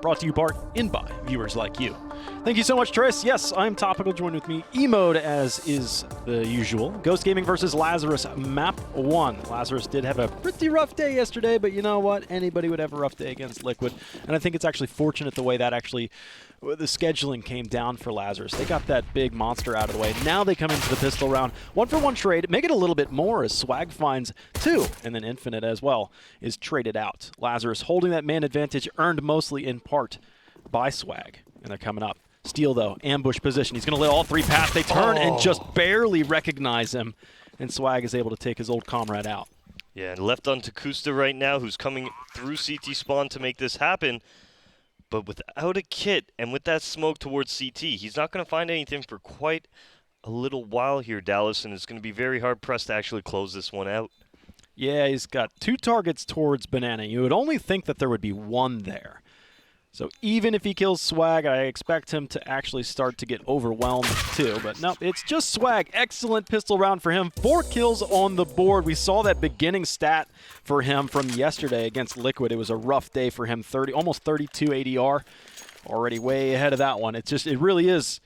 brought to you in by viewers like you. Thank you so much, Tris. Yes, I'm Topical, joined with me, E-Mode, as is the usual. Ghost Gaming versus Lazarus, Map 1. Lazarus did have a pretty rough day yesterday, but you know what? Anybody would have a rough day against Liquid, and I think it's actually fortunate the way that the scheduling came down for Lazarus. They got that big monster out of the way. Now they come into the pistol round. 1-for-1 trade. Make it a little bit more as Swag finds 2, and then Infinite as well is traded out. Lazarus holding that man advantage, earned mostly in part by Swag, and they're coming up. Steal, though, ambush position. He's going to let all 3 pass. They turn and just barely recognize him, and Swag is able to take his old comrade out. Yeah, and left on to Kusta right now, who's coming through CT spawn to make this happen. But without a kit and with that smoke towards CT, he's not going to find anything for quite a little while here, Dallas, and it's going to be very hard-pressed to actually close this one out. Yeah, he's got 2 targets towards Banana. You would only think that there would be 1 there. So even if he kills Swag, I expect him to actually start to get overwhelmed too. But no, it's just Swag. Excellent pistol round for him. 4 kills on the board. We saw that beginning stat for him from yesterday against Liquid. It was a rough day for him. Almost 32 ADR. Already way ahead of that one. It really is.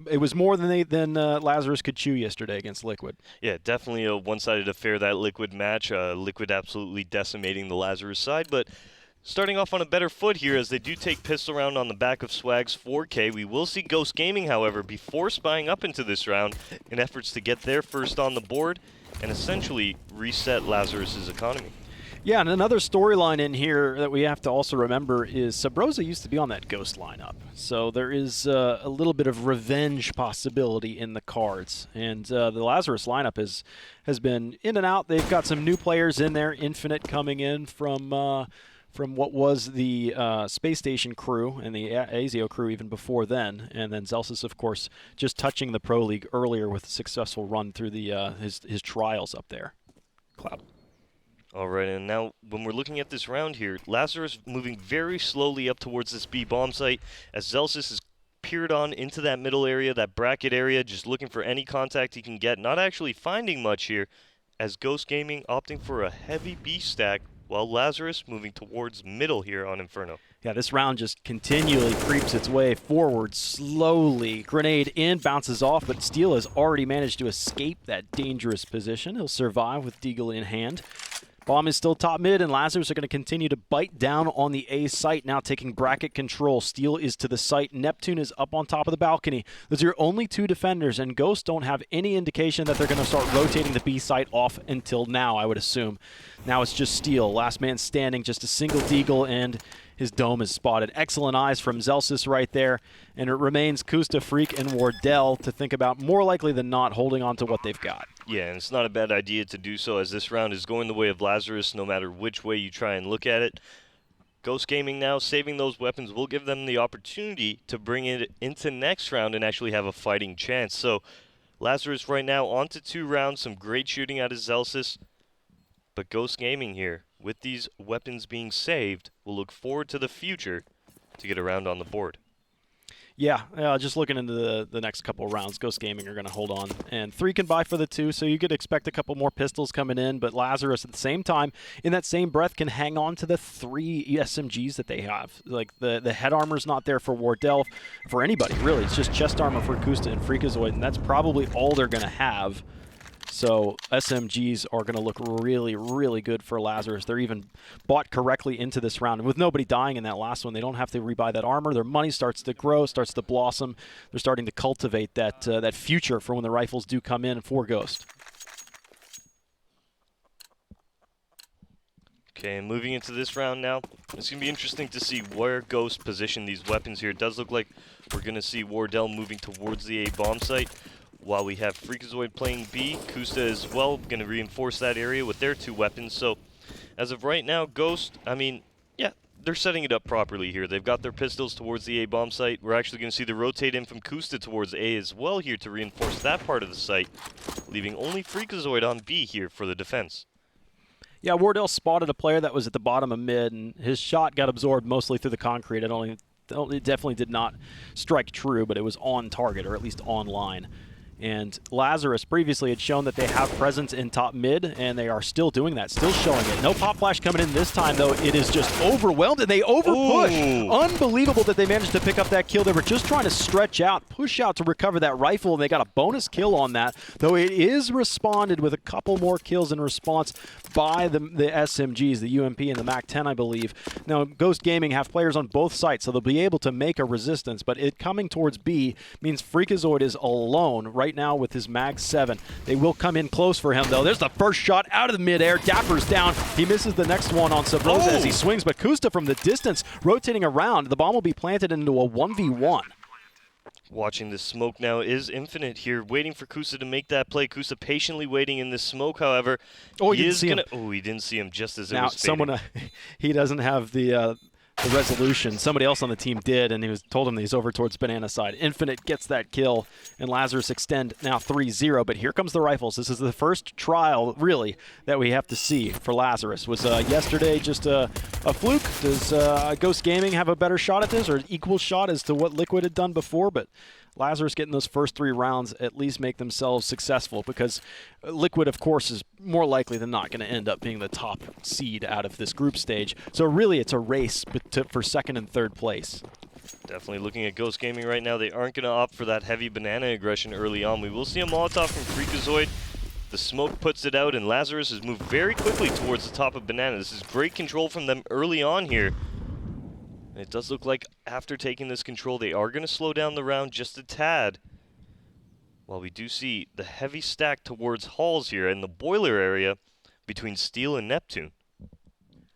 It was more than Lazarus could chew yesterday against Liquid. Yeah, definitely a one-sided affair, that Liquid match. Liquid absolutely decimating the Lazarus side, but starting off on a better foot here as they do take pistol round on the back of Swag's 4K. We will see Ghost Gaming, however, before spying up into this round in efforts to get their first on the board and essentially reset Lazarus's economy. Yeah, and another storyline in here that we have to also remember is Sabrosa used to be on that Ghost lineup. So there is a little bit of revenge possibility in the cards. And the Lazarus lineup has been in and out. They've got some new players in there. Infinite coming in from what was the Space Station crew and the Azio crew even before then. And then Zelsis, of course, just touching the Pro League earlier with a successful run through his trials up there. Cloud. All right, and now when we're looking at this round here, Lazarus moving very slowly up towards this B bomb site as Zelsis is peered on into that middle area, that bracket area, just looking for any contact he can get, not actually finding much here, as Ghost Gaming opting for a heavy B stack, while Lazarus moving towards middle here on Inferno. Yeah, this round just continually creeps its way forward slowly. Grenade in, bounces off, but Steel has already managed to escape that dangerous position. He'll survive with Deagle in hand. Bomb is still top mid, and Lazarus are going to continue to bite down on the A site, now taking bracket control. Steel is to the site. Neptune is up on top of the balcony. Those are your only 2 defenders, and Ghosts don't have any indication that they're going to start rotating the B site off until now, I would assume. Now it's just Steel. Last man standing, just a single Deagle, and his dome is spotted. Excellent eyes from Zelsis right there, and it remains Kusta, Freak, and Wardell to think about, more likely than not, holding on to what they've got. Yeah, and it's not a bad idea to do so, as this round is going the way of Lazarus no matter which way you try and look at it. Ghost Gaming now saving those weapons will give them the opportunity to bring it into next round and actually have a fighting chance. So Lazarus right now on to 2 rounds, some great shooting out of Zelsis, but Ghost Gaming here, with these weapons being saved, will look forward to the future to get a round on the board. Yeah, just looking into the next couple of rounds, Ghost Gaming are going to hold on. And 3 can buy for the 2, so you could expect a couple more pistols coming in. But Lazarus, at the same time, in that same breath, can hang on to the 3 SMGs that they have. Like, the head armor's not there for Wardell, for anybody, really. It's just chest armor for Kusta and Freakazoid, and that's probably all they're going to have. So SMGs are going to look really, really good for Lazarus. They're even bought correctly into this round. And with nobody dying in that last one, they don't have to rebuy that armor. Their money starts to grow, starts to blossom. They're starting to cultivate that future for when the rifles do come in for Ghost. Okay, and moving into this round now, it's going to be interesting to see where Ghost position these weapons here. It does look like we're going to see Wardell moving towards the A bomb site, while we have Freakazoid playing B. Kusta as well going to reinforce that area with their 2 weapons. So as of right now, Ghost, I mean, yeah, they're setting it up properly here. They've got their pistols towards the A bomb site. We're actually going to see the rotate in from Kusta towards A as well here to reinforce that part of the site, leaving only Freakazoid on B here for the defense. Yeah, Wardell spotted a player that was at the bottom of mid, and his shot got absorbed mostly through the concrete. It definitely did not strike true, but it was on target, or at least on line. And Lazarus previously had shown that they have presence in top mid, and they are still doing that, still showing it. No pop flash coming in this time, though. It is just overwhelmed, and they overpush. Unbelievable that they managed to pick up that kill. They were just trying to stretch out, push out to recover that rifle, and they got a bonus kill on that, though it is responded with a couple more kills in response by the SMGs, the UMP and the MAC-10, I believe. Now, Ghost Gaming have players on both sides, so they'll be able to make a resistance, but it coming towards B means Freakazoid is alone right now with his Mag-7. They will come in close for him, though. There's the first shot out of the midair. Dapper's down. He misses the next one on Sabrosa as he swings, but Kusta from the distance rotating around. The bomb will be planted into a 1v1. Watching the smoke now is Infinite here, waiting for Kusa to make that play. Kusa patiently waiting in this smoke, however. Oh, he didn't see him. Oh, he didn't see him just as it now, was fading. Someone, he doesn't have the resolution. Somebody else on the team did, and he told him that he's over towards Banana side. Infinite gets that kill, and Lazarus extend now 3-0, but here comes the rifles. This is the first trial, really, that we have to see for Lazarus. Was yesterday just a fluke? Does Ghost Gaming have a better shot at this, or an equal shot as to what Liquid had done before? But Lazarus getting those first 3 rounds at least make themselves successful, because Liquid, of course, is more likely than not going to end up being the top seed out of this group stage. So really it's a race for second and third place. Definitely looking at Ghost Gaming right now. They aren't going to opt for that heavy banana aggression early on. We will see a Molotov from Freakazoid. The smoke puts it out, and Lazarus has moved very quickly towards the top of Banana. This is great control from them early on here. It does look like after taking this control, they are going to slow down the round just a tad. While we do see the heavy stack towards Halls here in the boiler area between Steel and Neptune.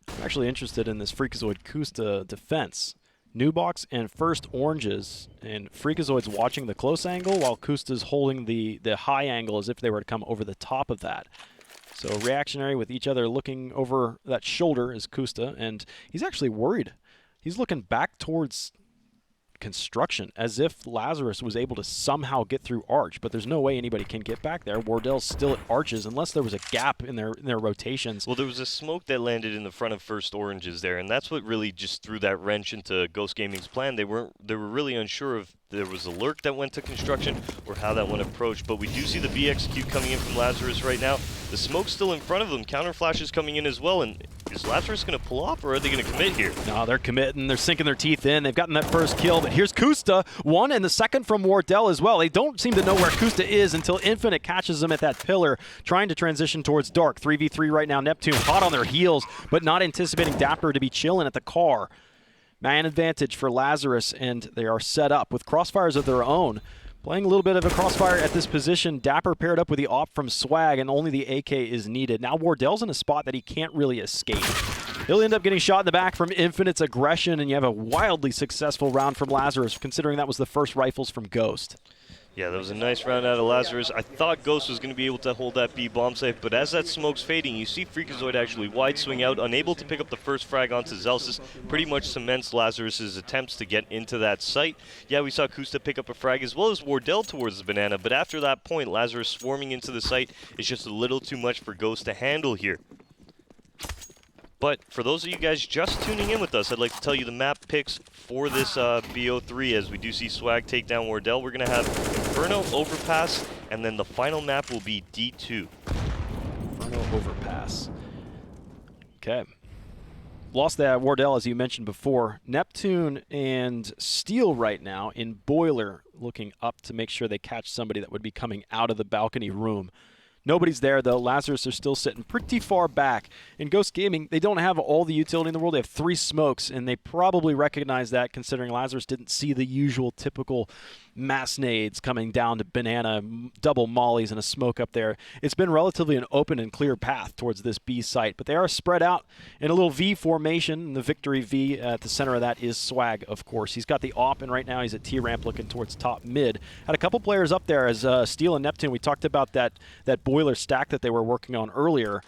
I'm actually interested in this Freakazoid Kusta defense. Nubox and first oranges, and Freakazoid's watching the close angle while Kusta's holding the high angle as if they were to come over the top of that. So reactionary with each other looking over that shoulder is Kusta, and he's actually worried. He's looking back towards construction as if Lazarus was able to somehow get through Arch, but there's no way anybody can get back there. Wardell's still at Arches unless there was a gap in their rotations. Well, there was a smoke that landed in the front of first oranges there, and that's what really just threw that wrench into Ghost Gaming's plan. They were really unsure if there was a lurk that went to construction or how that one approached, but we do see the B execute coming in from Lazarus right now. The smoke's still in front of them. Counter flash is coming in as well, and is Lazarus going to pull off, or are they going to commit here? No, they're committing. They're sinking their teeth in. They've gotten that first kill, but here's Kusta. One, and the second from Wardell as well. They don't seem to know where Kusta is until Infinite catches them at that pillar, trying to transition towards Dark. 3v3 right now. Neptune hot on their heels, but not anticipating Dapper to be chilling at the car. Man advantage for Lazarus, and they are set up with crossfires of their own. Playing a little bit of a crossfire at this position. Dapper paired up with the op from Swag, and only the AK is needed. Now Wardell's in a spot that he can't really escape. He'll end up getting shot in the back from Infinite's aggression, and you have a wildly successful round from Lazarus, considering that was the first rifles from Ghost. Yeah, that was a nice round out of Lazarus. I thought Ghost was going to be able to hold that B bomb safe, but as that smoke's fading, you see Freakazoid actually wide swing out, unable to pick up the first frag onto Zelsis. Pretty much cements Lazarus's attempts to get into that site. Yeah, we saw Kusta pick up a frag as well as Wardell towards the banana, but after that point, Lazarus swarming into the site is just a little too much for Ghost to handle here. But for those of you guys just tuning in with us, I'd like to tell you the map picks for this BO3, as we do see Swag take down Wardell. We're going to have Inferno, Overpass, and then the final map will be D2. Inferno, Overpass. Okay. Lost that Wardell, as you mentioned before. Neptune and Steel right now in Boiler, looking up to make sure they catch somebody that would be coming out of the balcony room. Nobody's there, though. Lazarus are still sitting pretty far back. In Ghost Gaming, they don't have all the utility in the world. They have 3 smokes, and they probably recognize that, considering Lazarus didn't see the usual typical mass nades coming down to Banana, double mollies, and a smoke up there. It's been relatively an open and clear path towards this B site, but they are spread out in a little V formation, and the victory V at the center of that is Swag, of course. He's got the op, and right now he's at T-ramp looking towards top mid. Had a couple players up there as Steel and Neptune. We talked about that boiler stack that they were working on earlier.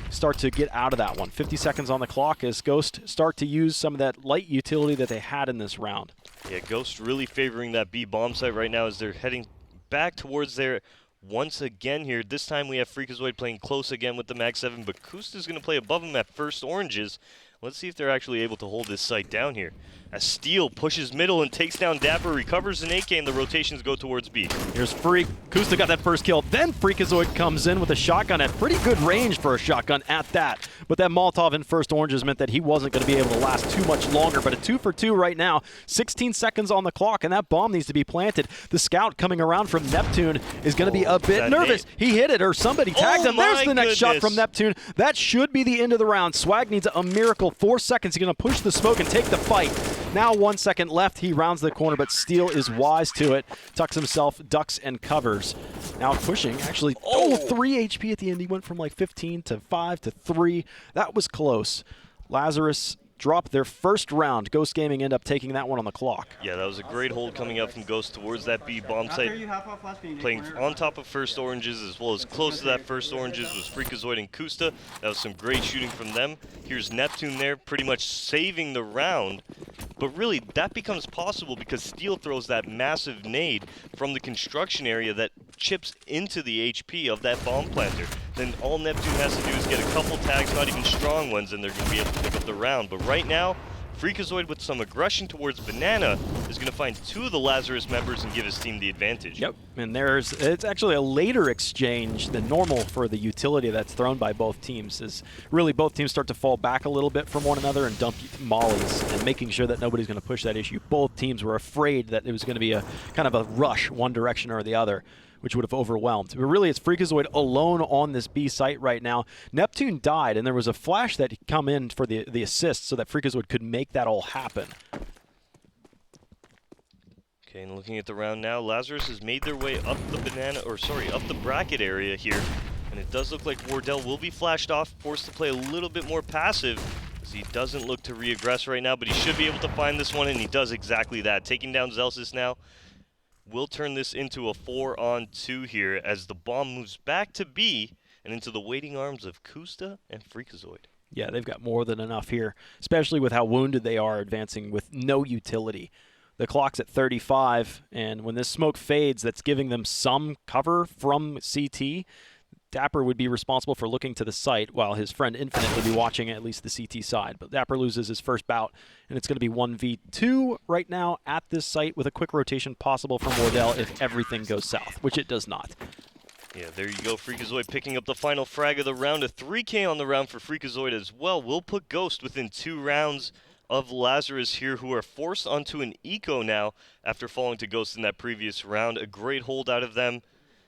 Start to get out of that one. 50 seconds on the clock as Ghost start to use some of that light utility that they had in this round. Yeah, Ghost really favoring that B bomb site right now as they're heading back towards there once again here. This time we have Freakazoid playing close again with the Mag-7, but Kusta's going to play above him at first oranges. Let's see if they're actually able to hold this site down here. as Steel pushes middle and takes down Dapper, recovers an AK, and the rotations go towards B. Here's Freak. Kusta got that first kill. Then Freakazoid comes in with a shotgun at pretty good range for a shotgun at that. But that Molotov in first oranges meant that he wasn't going to be able to last too much longer. But a 2 for 2 right now. 16 seconds on the clock, and that bomb needs to be planted. The scout coming around from Neptune is going to be a bit nervous. He hit it, or somebody tagged him. There's the next shot from Neptune. That should be the end of the round. Swag needs a miracle. 4 seconds. He's going to push the smoke and take the fight. Now 1 second left. He rounds the corner, but Steel is wise to it. Tucks himself, ducks, and covers. Now pushing, actually, 3 HP at the end. He went from like 15 to 5 to 3. That was close. Lazarus dropped their first round. Ghost Gaming end up taking that one on the clock. Yeah, that was a great hold coming up from Ghost towards that B bomb site. Playing on top of first oranges as well as close to that first oranges was Freakazoid and Kusta. That was some great shooting from them. Here's Neptune there pretty much saving the round. But really, that becomes possible because Steel throws that massive nade from the construction area that chips into the HP of that bomb planter. Then all Neptune has to do is get a couple tags, not even strong ones, and they're going to be able to pick up the round. But right now, Freakazoid with some aggression towards Banana is going to find 2 of the Lazarus members and give his team the advantage. Yep, and it's actually a later exchange than normal for the utility that's thrown by both teams. Is really both teams start to fall back a little bit from one another and dump mollies and making sure that nobody's going to push that issue. Both teams were afraid that it was going to be a kind of a rush one direction or the other, which would have overwhelmed. But really, it's Freakazoid alone on this B site right now. Neptune died, and there was a flash that come in for the assist so that Freakazoid could make that all happen. Okay, and looking at the round now, Lazarus has made their way up the up the bracket area here. And it does look like Wardell will be flashed off, forced to play a little bit more passive, as he doesn't look to re-aggress right now, but he should be able to find this one, and he does exactly that. Taking down Zelsis now. We'll turn this into a 4-on-2 here as the bomb moves back to B and into the waiting arms of Kusta and Freakazoid. Yeah, they've got more than enough here, especially with how wounded they are advancing with no utility. The clock's at 35, and when this smoke fades, that's giving them some cover from CT. Dapper would be responsible for looking to the site, while his friend Infinite would be watching at least the CT side. But Dapper loses his first bout, and it's going to be 1v2 right now at this site with a quick rotation possible from Wardell if everything goes south, which it does not. Yeah, there you go. Freakazoid picking up the final frag of the round. A 3K on the round for Freakazoid as well. We'll put Ghost within 2 rounds of Lazarus here, who are forced onto an eco now after falling to Ghost in that previous round. A great hold out of them.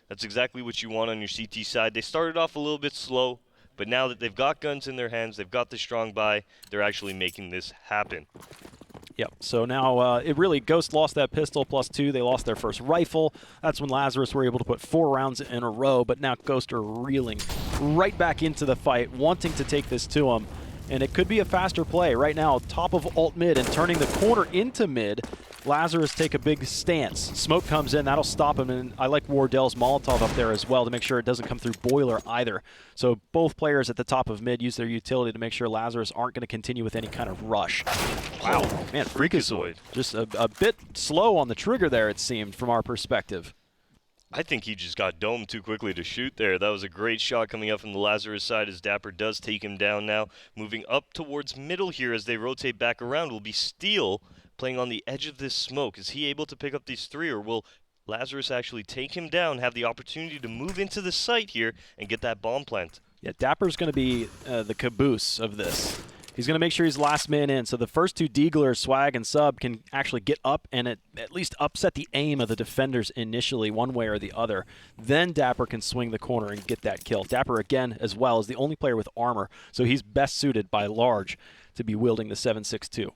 That's exactly what you want on your CT side. They started off a little bit slow, but now that they've got guns in their hands, they've got the strong buy, they're actually making this happen. Yep, so now it really, Ghost lost that pistol +2. They lost their first rifle. That's when Lazarus were able to put 4 rounds in a row, but now Ghost are reeling right back into the fight, wanting to take this to them. And it could be a faster play. Right now, top of alt mid and turning the corner into mid. Lazarus take a big stance. Smoke comes in, that'll stop him, and I like Wardell's Molotov up there as well to make sure it doesn't come through boiler either. So both players at the top of mid use their utility to make sure Lazarus aren't going to continue with any kind of rush. Wow, man, Freakazoid. Just a bit slow on the trigger there, it seemed, from our perspective. I think he just got domed too quickly to shoot there. That was a great shot coming up from the Lazarus side as Dapper does take him down now. Moving up towards middle here as they rotate back around will be Steel playing on the edge of this smoke. Is he able to pick up these 3, or will Lazarus actually take him down, have the opportunity to move into the site here and get that bomb plant? Yeah, Dapper's going to be the caboose of this. He's going to make sure he's last man in, so the first 2 Deaglers, Swag and Sub, can actually get up and at least upset the aim of the defenders initially, one way or the other. Then Dapper can swing the corner and get that kill. Dapper, again, as well, is the only player with armor, so he's best suited by large to be wielding the 7.62.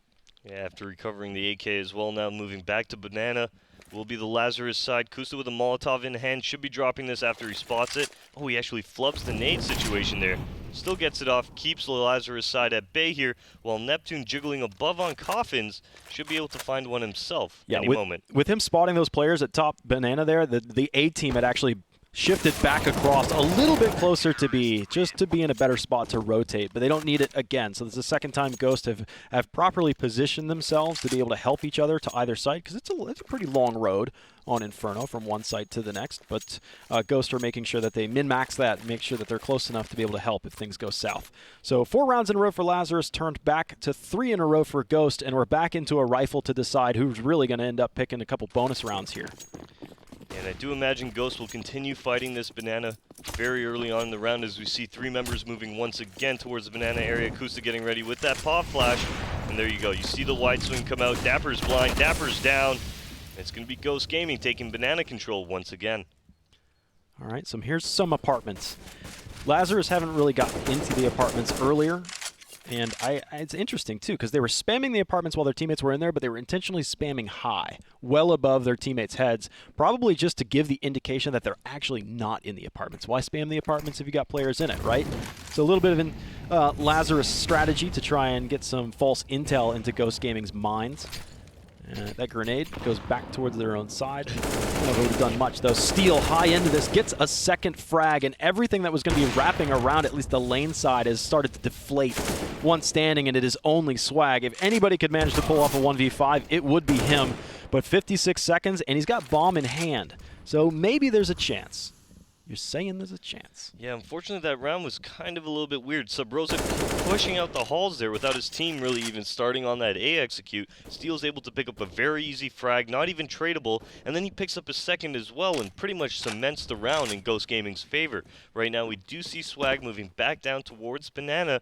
Yeah, after recovering the AK as well, now moving back to Banana will be the Lazarus side. Kusta with a Molotov in hand should be dropping this after he spots it. Oh, he actually flubs the nade situation there. Still gets it off, keeps the Lazarus side at bay here, while Neptune jiggling above on coffins should be able to find one himself any moment. With him spotting those players at top Banana there, the A team had actually shifted back across a little bit closer to B, just to be in a better spot to rotate, but they don't need it again. So this is the second time Ghost have properly positioned themselves to be able to help each other to either side, because it's a pretty long road on Inferno from one site to the next, but Ghost are making sure that they min-max that and make sure that they're close enough to be able to help if things go south. So 4 rounds in a row for Lazarus, turned back to 3 in a row for Ghost, and we're back into a rifle to decide who's really going to end up picking a couple bonus rounds here. And I do imagine Ghost will continue fighting this banana very early on in the round as we see 3 members moving once again towards the banana area. Kusta getting ready with that paw flash. And there you go. You see the wide swing come out. Dapper's blind. Dapper's down. It's going to be Ghost Gaming taking banana control once again. All right, so here's some apartments. Lazarus haven't really gotten into the apartments earlier. And it's interesting, too, because they were spamming the apartments while their teammates were in there, but they were intentionally spamming high, well above their teammates' heads, probably just to give the indication that they're actually not in the apartments. Why spam the apartments if you got players in it, right? So a little bit of an Lazarus strategy to try and get some false intel into Ghost Gaming's minds. That grenade goes back towards their own side. I don't know if it would have done much, though. Steal high into this, gets a second frag, and everything that was going to be wrapping around at least the lane side has started to deflate once standing, and it is only Swag. If anybody could manage to pull off a 1v5, it would be him. But 56 seconds, and he's got bomb in hand. So maybe there's a chance. You're saying there's a chance. Yeah, unfortunately that round was kind of a little bit weird. Subrosa pushing out the halls there without his team really even starting on that A execute. Steel's able to pick up a very easy frag, not even tradable, and then he picks up a second as well and pretty much cements the round in Ghost Gaming's favor. Right now we do see Swag moving back down towards Banana,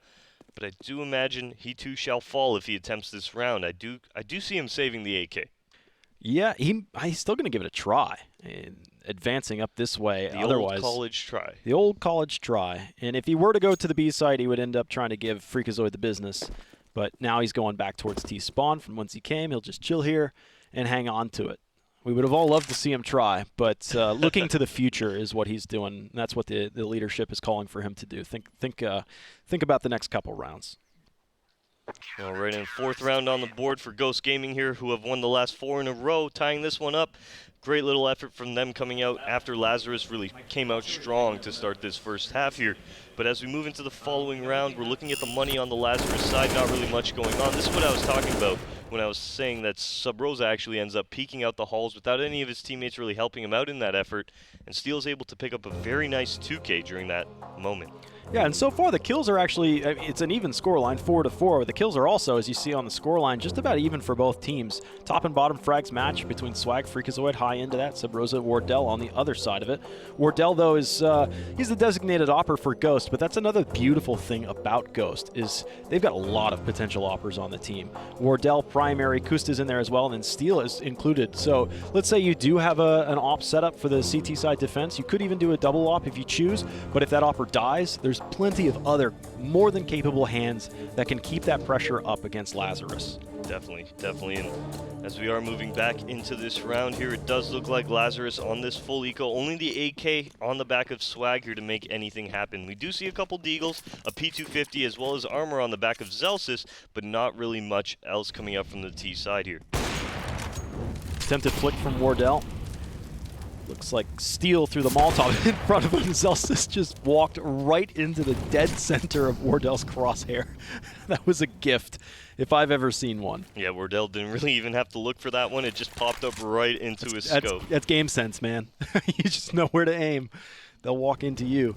but I do imagine he too shall fall if he attempts this round. I do see him saving the AK. Yeah, he's still going to give it a try. Advancing up this way. Otherwise, old college try. The old college try. And if he were to go to the B side, he would end up trying to give Freakazoid the business. But now he's going back towards T-spawn from whence he came. He'll just chill here and hang on to it. We would have all loved to see him try, but looking to the future is what he's doing. That's what the leadership is calling for him to do. Think about the next couple rounds. All right, and 4th round on the board for Ghost Gaming here, who have won the last 4 in a row, tying this one up. Great little effort from them coming out after Lazarus really came out strong to start this first half here. But as we move into the following round, we're looking at the money on the Lazarus side, not really much going on. This is what I was talking about when I was saying that Subrosa actually ends up peeking out the halls without any of his teammates really helping him out in that effort, and Steel's able to pick up a very nice 2K during that moment. Yeah, and so far the kills are actually, it's an even scoreline, 4-4. The kills are also, as you see on the scoreline, just about even for both teams. Top and bottom frags match between Swag, Freakazoid, high into that, Subrosa, Wardell on the other side of it. Wardell, though, is he's the designated opper for Ghost, but that's another beautiful thing about Ghost, is they've got a lot of potential oppers on the team. Wardell, primary, Kusta's in there as well, and then Steel is included. So let's say you do have an op setup for the CT side defense. You could even do a double op if you choose, but if that opper dies, there's plenty of other more than capable hands that can keep that pressure up against Lazarus. Definitely. And as we are moving back into this round here, it does look like Lazarus on this full eco. Only the AK on the back of Swag here to make anything happen. We do see a couple Deagles, a P250, as well as armor on the back of Zelsis, but not really much else coming up from the T side here. Attempted flick from Wardell. Looks like Steel through the Molotov in front of him. Zelsis just walked right into the dead center of Wardell's crosshair. That was a gift, if I've ever seen one. Yeah, Wardell didn't really even have to look for that one. It just popped up right into his scope. That's game sense, man. You just know where to aim. They'll walk into you.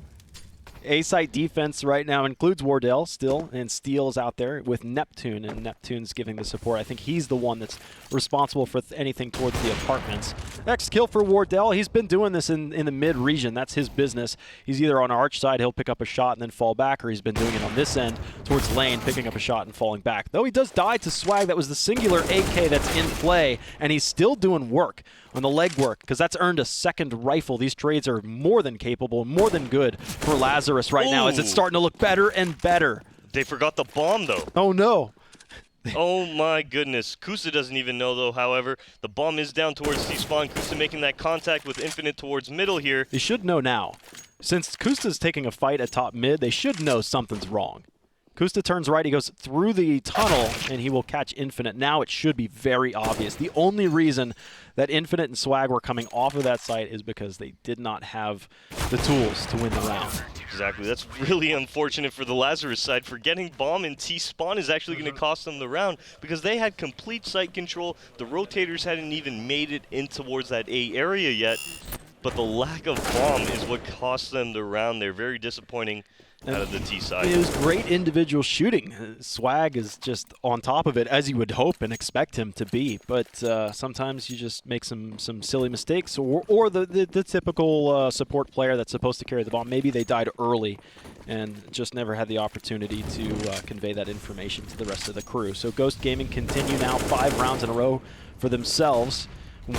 A-site defense right now includes Wardell still, and Steel is out there with Neptune, and Neptune's giving the support. I think he's the one that's responsible for anything towards the apartments. Next kill for Wardell. He's been doing this in the mid-region. That's his business. He's either on Arch side, he'll pick up a shot and then fall back, or he's been doing it on this end towards lane, picking up a shot and falling back. Though he does die to Swag, that was the singular AK that's in play, and he's still doing work on the leg work, because that's earned a second rifle. These trades are more than capable, more than good for Lazarus right now, as it's starting to look better and better. They forgot the bomb, though. Oh, no. Oh, my goodness. Kusta doesn't even know, though, however. The bomb is down towards T-spawn. Kusta making that contact with Infinite towards middle here. They should know now. Since Kusta's taking a fight at top mid, they should know something's wrong. Kusta turns right, he goes through the tunnel, and he will catch Infinite. Now it should be very obvious. The only reason that Infinite and Swag were coming off of that site is because they did not have the tools to win the round. Exactly. That's really unfortunate for the Lazarus side. Forgetting bomb and T-spawn is actually going to cost them the round because they had complete site control. The rotators hadn't even made it in towards that A area yet, but the lack of bomb is what cost them the round. They're very disappointing out of the T side. It was great individual shooting. Swag is just on top of it, as you would hope and expect him to be. But sometimes you just make some silly mistakes, or the typical support player that's supposed to carry the bomb. Maybe they died early and just never had the opportunity to convey that information to the rest of the crew. So Ghost Gaming continue now 5 rounds in a row for themselves.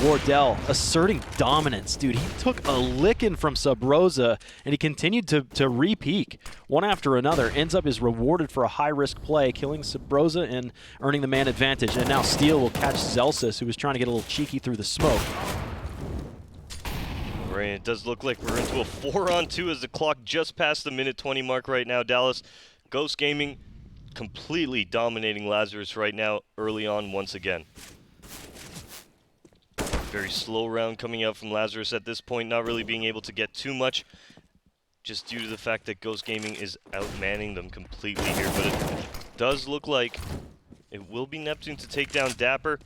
Wardell asserting dominance. Dude, he took a licking from Subrosa, and he continued to re-peak one after another. Ends up is rewarded for a high-risk play, killing Subrosa and earning the man advantage. And now Steel will catch Zelsis, who was trying to get a little cheeky through the smoke. Right, it does look like we're into a 4-on-2 as the clock just passed the minute 20 mark right now, Dallas. Ghost Gaming completely dominating Lazarus right now early on once again. Very slow round coming out from Lazarus at this point, not really being able to get too much, just due to the fact that Ghost Gaming is outmanning them completely here. But it does look like it will be Neptune to take down Dapper,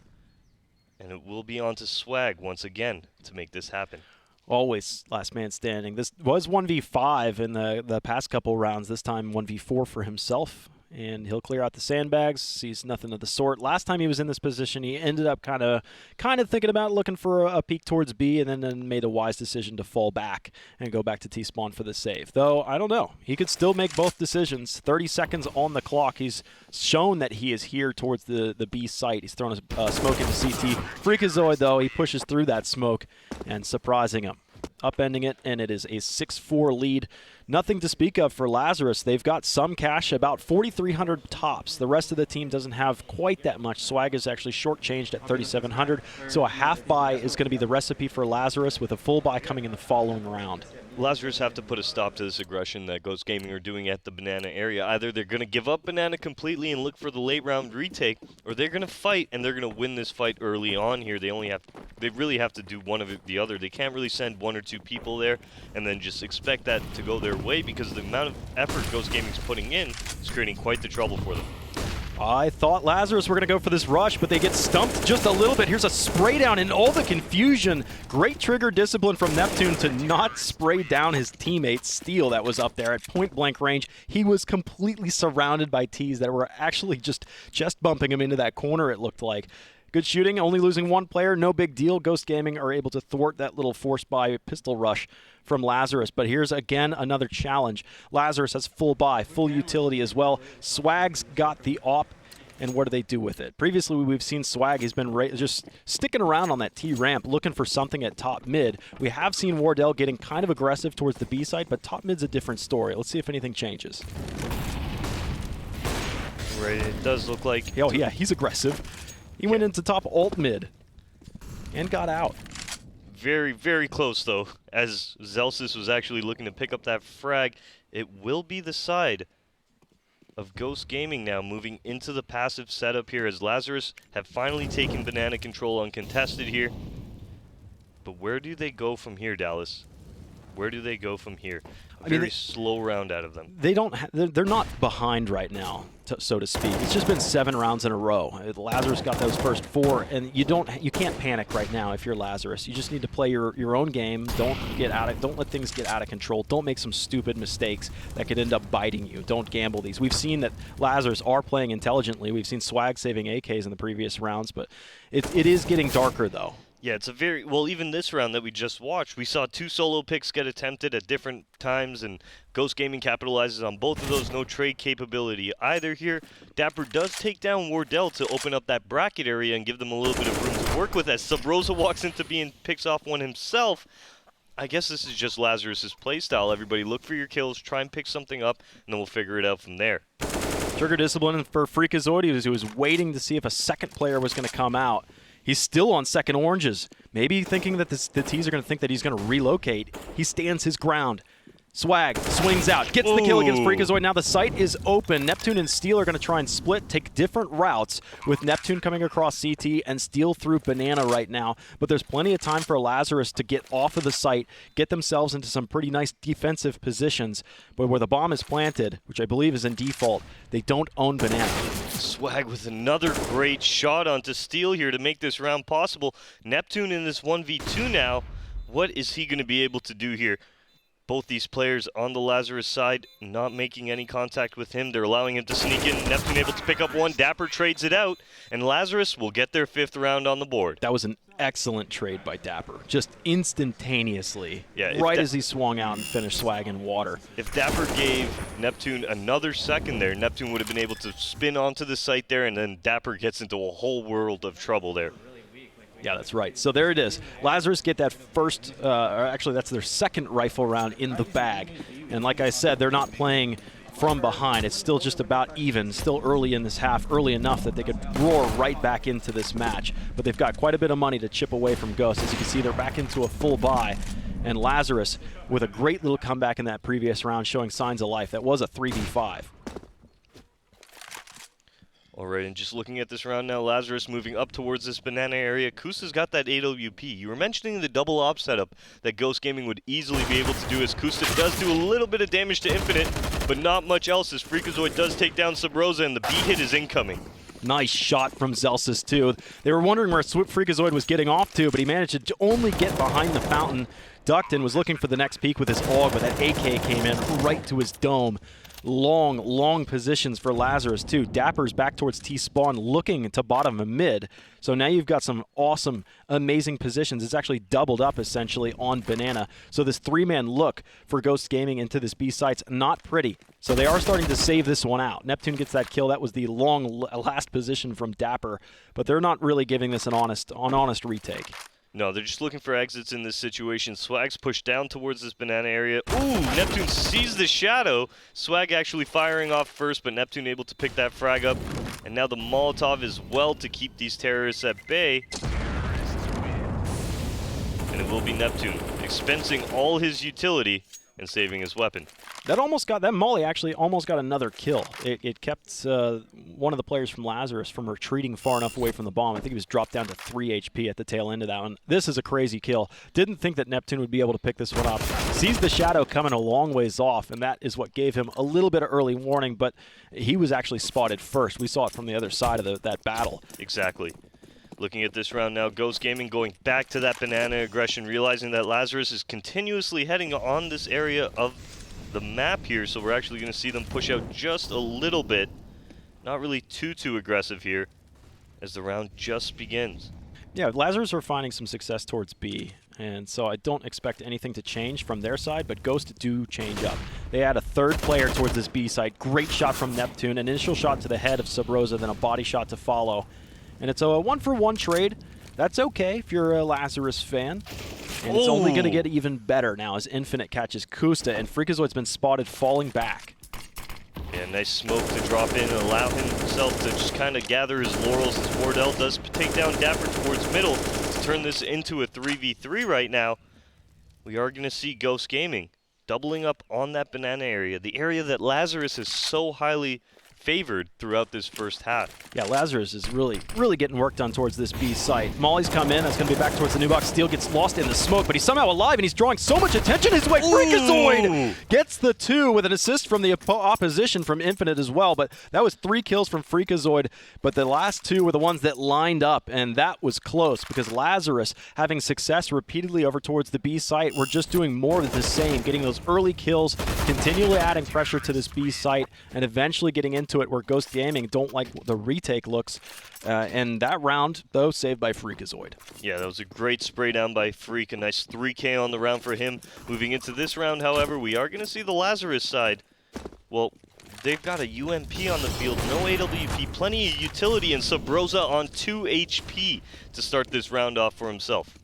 and it will be on to Swag once again to make this happen. Always last man standing. This was 1v5 in the past couple rounds, this time 1v4 for himself. And he'll clear out the sandbags, sees nothing of the sort. Last time he was in this position, he ended up kind of thinking about looking for a peek towards B, and then made a wise decision to fall back and go back to T-spawn for the save. Though, I don't know. He could still make both decisions. 30 seconds on the clock. He's shown that he is here towards the B site. He's thrown a smoke into CT. Freakazoid, though, he pushes through that smoke and surprising him. Upending it, and it is a 6-4 lead. Nothing to speak of for Lazarus. They've got some cash, about 4,300 tops. The rest of the team doesn't have quite that much. Swag is actually shortchanged at 3,700, so a half buy is going to be the recipe for Lazarus, with a full buy coming in the following round. Lazarus have to put a stop to this aggression that Ghost Gaming are doing at the banana area. Either they're going to give up banana completely and look for the late round retake, or they're going to fight and they're going to win this fight early on here. They really have to do one of the other. They can't really send 1 or 2 people there and then just expect that to go their way, because the amount of effort Ghost Gaming's putting in is creating quite the trouble for them. I thought Lazarus were going to go for this rush, but they get stumped just a little bit. Here's a spray down in all the confusion. Great trigger discipline from Neptune to not spray down his teammate, Steel, that was up there at point-blank range. He was completely surrounded by Ts that were actually just chest bumping him into that corner, it looked like. Good shooting, only losing 1 player, no big deal. Ghost Gaming are able to thwart that little force-buy pistol rush from Lazarus. But here's, again, another challenge. Lazarus has full buy, full utility as well. Swag's got the op, and what do they do with it? Previously, we've seen Swag. He's been just sticking around on that T-ramp, looking for something at top mid. We have seen Wardell getting kind of aggressive towards the B side, but top mid's a different story. Let's see if anything changes. Right, it does look like... Oh, yeah, he's aggressive. He went into top alt mid and got out. Very, very close, though, as Zelsis was actually looking to pick up that frag. It will be the side of Ghost Gaming now moving into the passive setup here, as Lazarus have finally taken banana control uncontested here. But where do they go from here, Dallas? Where do they go from here? A very slow round out of them. They're not behind right now, so to speak. It's just been 7 rounds in a row. Lazarus got those first 4, and you can't panic right now if you're Lazarus. You just need to play your own game. Don't let things get out of control. Don't make some stupid mistakes that could end up biting you. Don't gamble these. We've seen that Lazarus are playing intelligently. We've seen Swag saving AKs in the previous rounds, but it is getting darker though. Yeah, it's a very, well, even this round that we just watched, we saw 2 solo picks get attempted at different times, and Ghost Gaming capitalizes on both of those. No trade capability either here. Dapper does take down Wardell to open up that bracket area and give them a little bit of room to work with, as Subrosa walks into B and picks off one himself. I guess this is just Lazarus's playstyle. Everybody look for your kills, try and pick something up, and then we'll figure it out from there. Trigger discipline for Freakazoid, who was waiting to see if a second player was going to come out. He's still on second oranges, maybe thinking that the T's are going to think that he's going to relocate. He stands his ground. Swag swings out, gets the kill against Freakazoid. Now the site is open. Neptune and Steel are going to try and split, take different routes, with Neptune coming across CT and Steel through Banana right now. But there's plenty of time for Lazarus to get off of the site, get themselves into some pretty nice defensive positions. But where the bomb is planted, which I believe is in default, they don't own Banana. Swag with another great shot onto Steel here to make this round possible. Neptune in this 1v2 now. What is he going to be able to do here? Both these players on the Lazarus side not making any contact with him. They're allowing him to sneak in. Neptune able to pick up one. Dapper trades it out, and Lazarus will get their 5th round on the board. That was an excellent trade by Dapper, just instantaneously, yeah, right as he swung out and finished Swag in water. If Dapper gave Neptune another second there, Neptune would have been able to spin onto the site there, and then Dapper gets into a whole world of trouble there. Yeah, that's right. So there it is. Lazarus get that first, or actually that's their 2nd rifle round in the bag. And like I said, they're not playing from behind. It's still just about even, still early in this half, early enough that they could roar right back into this match. But they've got quite a bit of money to chip away from Ghost. As you can see, they're back into a full buy. And Lazarus with a great little comeback in that previous round, showing signs of life. That was a 3v5. All right, and just looking at this round now, Lazarus moving up towards this banana area. Kusta's got that AWP. You were mentioning the double op setup that Ghost Gaming would easily be able to do, as Kusta does do a little bit of damage to Infinite, but not much else, as Freakazoid does take down Subrosa, and the B hit is incoming. Nice shot from Zelsis, too. They were wondering where Freakazoid was getting off to, but he managed to only get behind the fountain. Ducked and was looking for the next peak with his AUG, but that AK came in right to his dome. Long positions for Lazarus, too. Dapper's back towards T-spawn, looking to bottom a mid. So now you've got some awesome, amazing positions. It's actually doubled up, essentially, on Banana. So this 3-man look for Ghost Gaming into this B site's not pretty. So they are starting to save this one out. Neptune gets that kill. That was the long last position from Dapper. But they're not really giving this an honest retake. No, they're just looking for exits in this situation. Swag's pushed down towards this banana area. Ooh, Neptune sees the shadow. Swag actually firing off first, but Neptune able to pick that frag up. And now the Molotov as well to keep these terrorists at bay. And it will be Neptune expensing all his utility and saving his weapon. That molly actually almost got another kill. It kept one of the players from Lazarus from retreating far enough away from the bomb. I think he was dropped down to 3 HP at the tail end of that one. This is a crazy kill. Didn't think that Neptune would be able to pick this one up. Sees the shadow coming a long ways off, and that is what gave him a little bit of early warning, but he was actually spotted first. We saw it from the other side of that battle. Exactly. Looking at this round now, Ghost Gaming going back to that banana aggression, realizing that Lazarus is continuously heading on this area of the map here, so we're actually going to see them push out just a little bit. Not really too aggressive here as the round just begins. Yeah, Lazarus are finding some success towards B, and so I don't expect anything to change from their side, but Ghost do change up. They add a 3rd player towards this B side. Great shot from Neptune, an initial shot to the head of Subrosa, then a body shot to follow. And it's a 1-for-1 trade. That's okay if you're a Lazarus fan. And it's only going to get even better now as Infinite catches Kusta, and Freakazoid's been spotted falling back. Yeah, nice smoke to drop in and allow himself to just kind of gather his laurels, as Wardell does take down Dapper towards middle to turn this into a 3v3 right now. We are going to see Ghost Gaming doubling up on that banana area, the area that Lazarus is so highly favored throughout this first half. Yeah, Lazarus is really getting work done towards this B site. Molly's come in. That's going to be back towards the new box. Steel gets lost in the smoke, but he's somehow alive, and he's drawing so much attention his way. Freakazoid gets the 2 with an assist from the opposition from Infinite as well, but that was 3 kills from Freakazoid, but the last 2 were the ones that lined up, and that was close because Lazarus, having success repeatedly over towards the B site, were just doing more of the same, getting those early kills, continually adding pressure to this B site, and eventually getting into it where Ghost Gaming don't like the retake looks. And that round, though, saved by Freakazoid. Yeah, that was a great spray down by Freak. A nice 3K on the round for him. Moving into this round, however, we are going to see the Lazarus side. Well, they've got a UMP on the field, no AWP, plenty of utility, and Subrosa on 2 HP to start this round off for himself.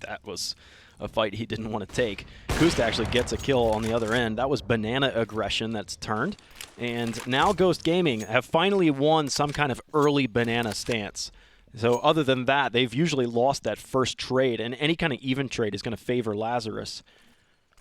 That was a fight he didn't want to take. Kusta actually gets a kill on the other end. That was banana aggression that's turned. And now Ghost Gaming have finally won some kind of early banana stance. So other than that, they've usually lost that first trade, and any kind of even trade is going to favor Lazarus.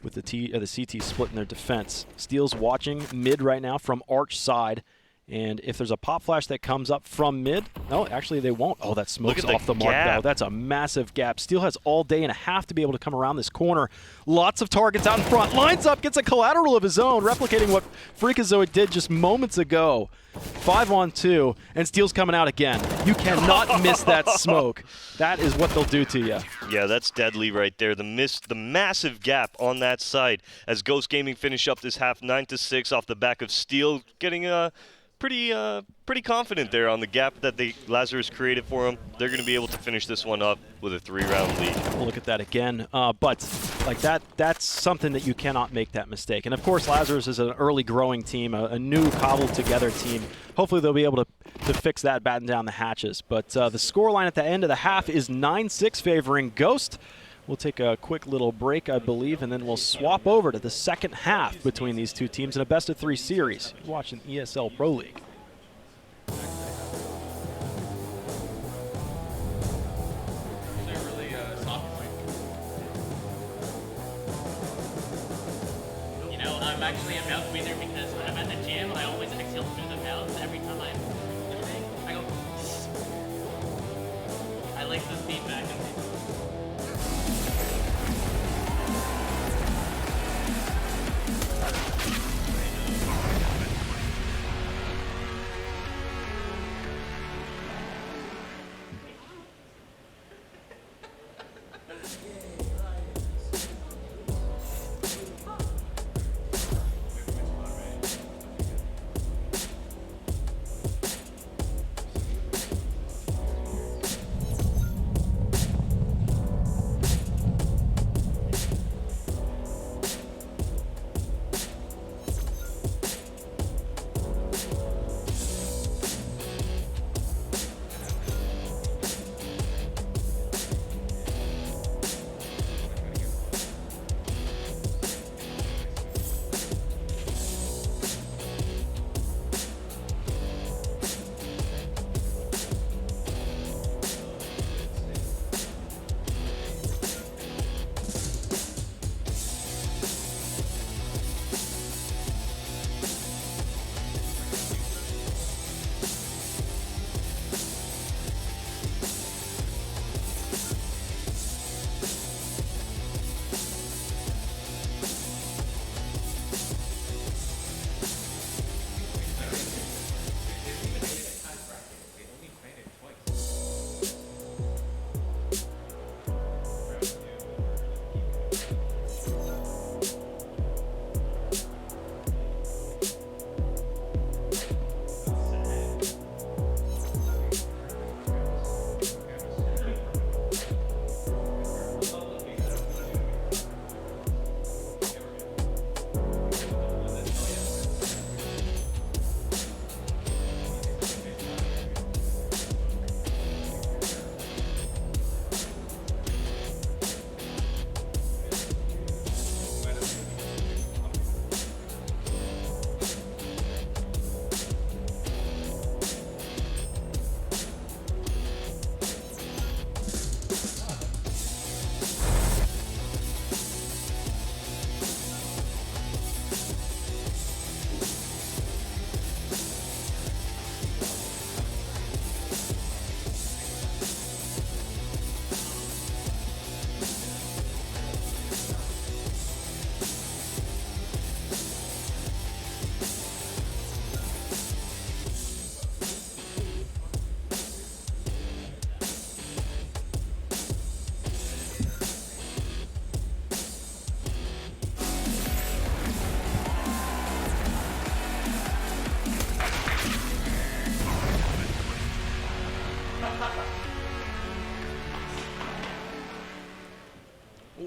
with the CT splitting their defense. Steel's watching mid right now from arch side. And if there's a pop flash that comes up from mid, no, actually they won't. Oh, that smoke's off the mark, though. That's a massive gap. Steel has all day and a half to be able to come around this corner. Lots of targets out in front. Lines up, gets a collateral of his own, replicating what Freakazoid did just moments ago. 5-on-2, and Steel's coming out again. You cannot miss that smoke. That is what they'll do to you. Yeah, that's deadly right there. The massive gap on that side as Ghost Gaming finish up this half 9-6 off the back of Steel, getting pretty confident there on the gap that Lazarus created for him. They're going to be able to finish this one up with a 3-round lead. We'll look at that again, but like that's something that you cannot make that mistake. And of course, Lazarus is an early growing team, a new cobbled together team. Hopefully they'll be able to fix that, batten down the hatches. But the scoreline at the end of the half is 9-6 favoring Ghost. We'll take a quick little break, I believe, and then we'll swap over to the second half between these two teams in a best-of-3 series. You're watching ESL Pro League. You know, I'm actually a mouth breather because when I'm at the gym, I always exhale through the mouth every time I'm lifting. I go, I like the feedback.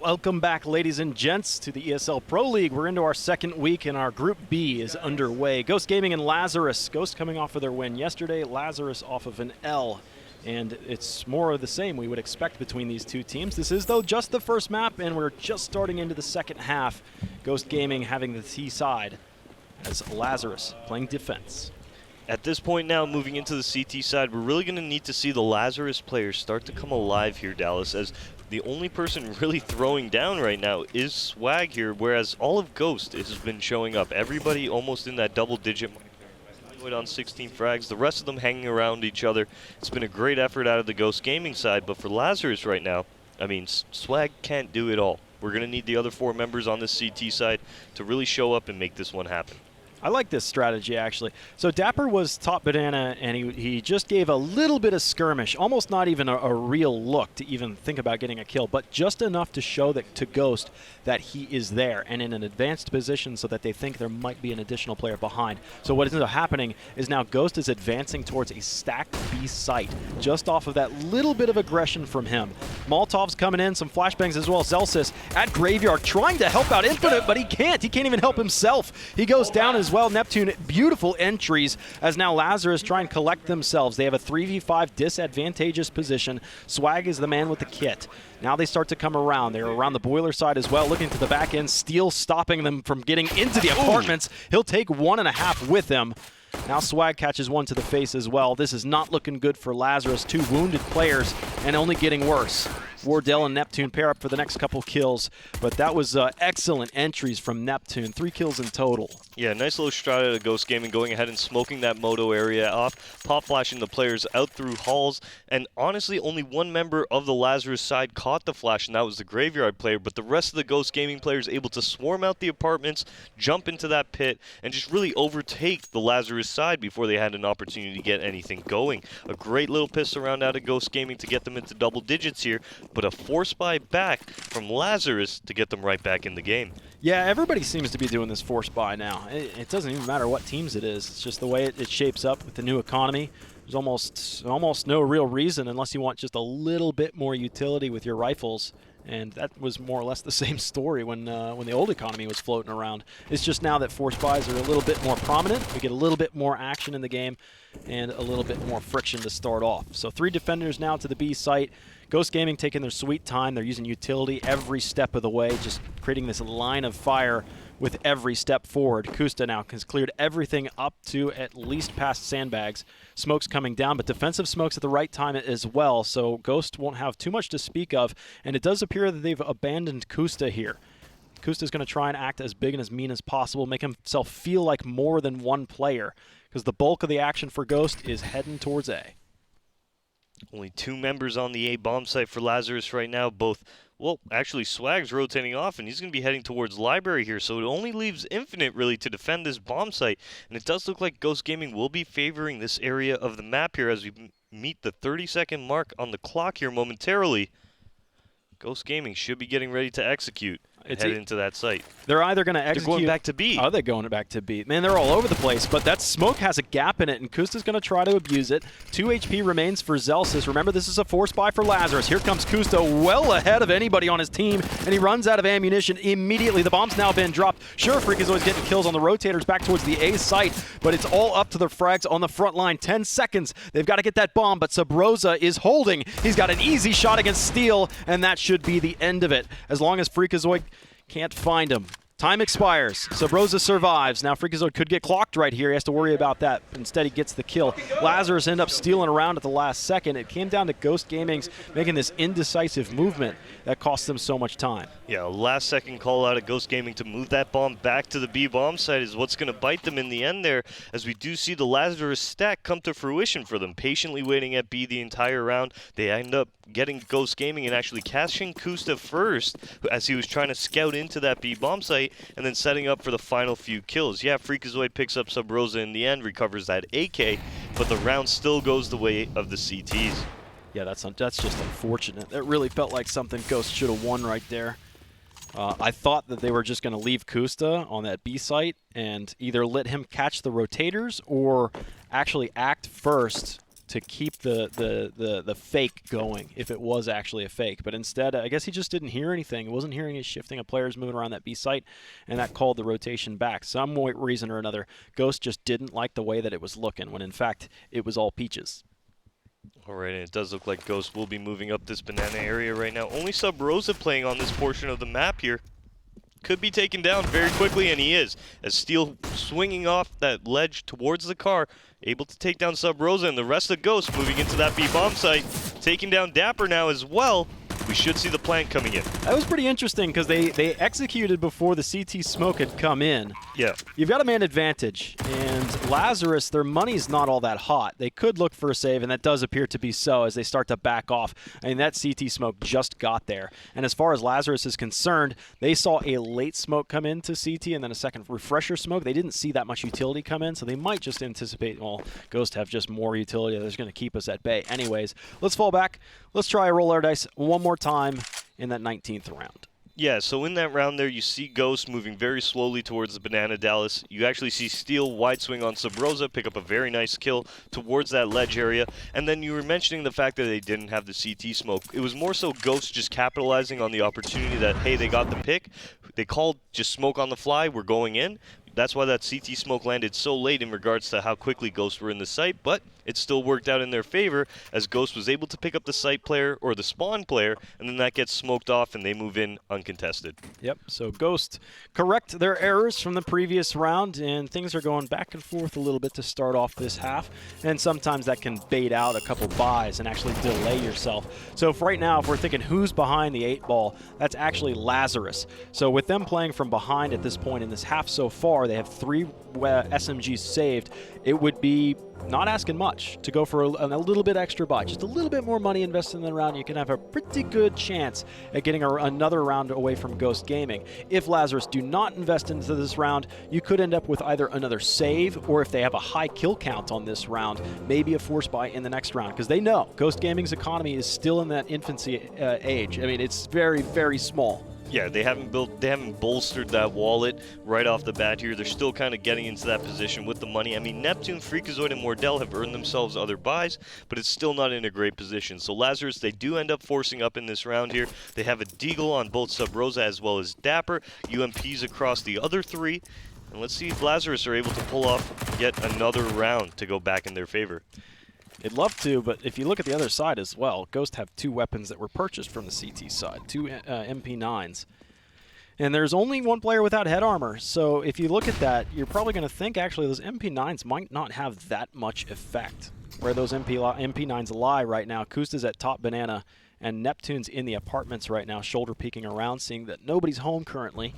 Welcome back, ladies and gents, to the ESL Pro League. We're into our second week, and our Group B is underway. Ghost Gaming and Lazarus. Ghost coming off of their win yesterday, Lazarus off of an L. And it's more of the same we would expect between these two teams. This is, though, just the first map, and we're just starting into the second half. Ghost Gaming having the T side as Lazarus playing defense. At this point now, moving into the CT side, we're really going to need to see the Lazarus players start to come alive here, Dallas, as the only person really throwing down right now is Swag here, whereas all of Ghost has been showing up. Everybody almost in that double-digit mark on 16 frags, the rest of them hanging around each other. It's been a great effort out of the Ghost Gaming side, but for Lazarus right now, I mean, Swag can't do it all. We're going to need the other 4 members on this CT side to really show up and make this one happen. I like this strategy, actually. So Dapper was top banana, and he just gave a little bit of skirmish, almost not even a real look to even think about getting a kill, but just enough to show that to Ghost that he is there and in an advanced position so that they think there might be an additional player behind. So what ends up happening is now Ghost is advancing towards a stacked B site just off of that little bit of aggression from him. Molotov's coming in, some flashbangs as well. Zelsis at Graveyard trying to help out Infinite, but he can't. He can't even help himself. He goes down as well. Neptune, beautiful entries as now Lazarus try and collect themselves. They have a 3v5 disadvantageous position. Swag is the man with the kit. Now they start to come around. They're around the boiler side as well, looking to the back end. Steel stopping them from getting into the apartments. He'll take 1.5 with him. Now Swag catches one to the face as well. This is not looking good for Lazarus. 2 wounded players and only getting worse. Wardell and Neptune pair up for the next couple kills, but that was excellent entries from Neptune. 3 kills in total. Yeah, nice little strat out of Ghost Gaming, going ahead and smoking that moto area off, pop flashing the players out through halls, and honestly only one member of the Lazarus side caught the flash, and that was the Graveyard player, but the rest of the Ghost Gaming players able to swarm out the apartments, jump into that pit, and just really overtake the Lazarus side before they had an opportunity to get anything going. A great little pistol round out of Ghost Gaming to get them into double digits here, but a force buy back from Lazarus to get them right back in the game. Yeah, everybody seems to be doing this force buy now. It doesn't even matter what teams it is. It's just the way it shapes up with the new economy. There's almost no real reason unless you want just a little bit more utility with your rifles. And that was more or less the same story when the old economy was floating around. It's just now that force buys are a little bit more prominent. We get a little bit more action in the game and a little bit more friction to start off. So 3 defenders now to the B site. Ghost Gaming taking their sweet time. They're using utility every step of the way, just creating this line of fire with every step forward. Kusta now has cleared everything up to at least past sandbags. Smoke's coming down, but defensive smokes at the right time as well, so Ghost won't have too much to speak of, and it does appear that they've abandoned Kusta here. Kusta's going to try and act as big and as mean as possible, make himself feel like more than one player, because the bulk of the action for Ghost is heading towards A. Only 2 members on the A bomb site for Lazarus right now, both, well, actually Swag's rotating off and he's going to be heading towards Library here, so it only leaves Infinite really to defend this bomb site, and it does look like Ghost Gaming will be favoring this area of the map here as we meet the 30-second mark on the clock here momentarily. Ghost Gaming should be getting ready to execute. Head into that site. They're either going to execute. They're going back to B. Oh, they're going back to B. Man, they're all over the place, but that smoke has a gap in it, and Kusta's going to try to abuse it. 2 HP remains for Zelsis. Remember, this is a force buy for Lazarus. Here comes Kusta, well ahead of anybody on his team, and he runs out of ammunition immediately. The bomb's now been dropped. Sure, Freak is always getting kills on the rotators back towards the A site, but it's all up to the frags on the front line. 10 seconds. They've got to get that bomb, but Sabrosa is holding. He's got an easy shot against Steel, and that should be the end of it. As long as Freakazoid can't find him. Time expires. Sabrosa survives. Now Freakazoid could get clocked right here. He has to worry about that. Instead, he gets the kill. Lazarus end up stealing around at the last second. It came down to Ghost Gaming's making this indecisive movement that cost them so much time. Yeah, last second call out of Ghost Gaming to move that bomb back to the B bomb site is what's going to bite them in the end there, as we do see the Lazarus stack come to fruition for them. Patiently waiting at B the entire round. They end up getting Ghost Gaming and actually catching Kusta first as he was trying to scout into that B bomb site and then setting up for the final few kills. Yeah, Freakazoid picks up Sabrosa in the end, recovers that AK, but the round still goes the way of the CTs. Yeah, that's just unfortunate. It really felt like something Ghost should have won right there. I thought that they were just going to leave Kusta on that B site and either let him catch the rotators or actually act first to keep the fake going, if it was actually a fake. But instead, I guess he just didn't hear anything. He wasn't hearing any shifting of players moving around that B site, and that called the rotation back. Some reason or another, Ghost just didn't like the way that it was looking, when in fact, it was all peaches. All right, and it does look like Ghost will be moving up this banana area right now. Only Sabrosa playing on this portion of the map here. Could be taken down very quickly, and he is. As Steel swinging off that ledge towards the car, able to take down Sub Rosa, and the rest of Ghost moving into that B bomb site, taking down Dapper now as well. We should see the plant coming in. That was pretty interesting because they executed before the CT smoke had come in. Yeah. You've got a man advantage, and Lazarus, their money's not all that hot. They could look for a save, and that does appear to be so as they start to back off. I mean, that CT smoke just got there. And as far as Lazarus is concerned, they saw a late smoke come into CT and then a second refresher smoke. They didn't see that much utility come in, so they might just anticipate, well, Ghost have just more utility that's going to keep us at bay. Anyways, let's fall back. Let's try a roll our dice one more time in that 19th round. Yeah, so in that round there, you see Ghost moving very slowly towards the Banana Dallas. You actually see Steel wide swing on Sub Rosa, pick up a very nice kill towards that ledge area. And then you were mentioning the fact that they didn't have the CT smoke. It was more so Ghost just capitalizing on the opportunity that, hey, they got the pick. They called just smoke on the fly, we're going in. That's why that CT smoke landed so late in regards to how quickly Ghost were in the site, but it still worked out in their favor as Ghost was able to pick up the site player or the spawn player, and then that gets smoked off and they move in uncontested. Yep, so Ghost correct their errors from the previous round, and things are going back and forth a little bit to start off this half, and sometimes that can bait out a couple buys and actually delay yourself. So for right now, if we're thinking who's behind the 8-ball, that's actually Lazarus. So with them playing from behind at this point in this half so far, they have 3 SMGs saved. It would be not asking much to go for a little bit extra buy. Just a little bit more money invested in the round. You can have a pretty good chance at getting another round away from Ghost Gaming. If Lazarus do not invest into this round, you could end up with either another save, or if they have a high kill count on this round, maybe a force buy in the next round, because they know Ghost Gaming's economy is still in that infancy age. I mean, it's very, very small. Yeah, they haven't bolstered that wallet right off the bat here. They're still kind of getting into that position with the money. I mean, Neptune, Freakazoid, and Mordell have earned themselves other buys, but it's still not in a great position. So Lazarus, they do end up forcing up in this round here. They have a Deagle on both Sub Rosa as well as Dapper, UMPs across the other 3. And let's see if Lazarus are able to pull off yet another round to go back in their favor. They'd love to, but if you look at the other side as well, Ghost have 2 weapons that were purchased from the CT side, 2 MP9s. And there's only 1 player without head armor, so if you look at that, you're probably going to think actually those MP9s might not have that much effect. Where those MP9s lie right now, Kusta's at top banana, and Neptune's in the apartments right now, shoulder peeking around, seeing that nobody's home currently.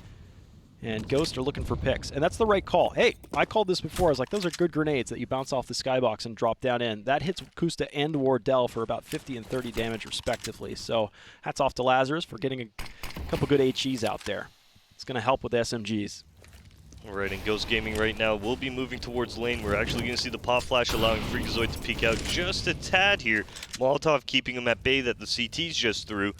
And Ghost are looking for picks. And that's the right call. Hey, I called this before. I was like, those are good grenades that you bounce off the skybox and drop down in. That hits Kusta and Wardell for about 50 and 30 damage respectively. So hats off to Lazarus for getting a couple good HEs out there. It's going to help with SMGs. All right, and Ghost Gaming right now will be moving towards lane. We're actually going to see the pop flash allowing Freakazoid to peek out just a tad here. Molotov keeping him at bay that the CTs just threw.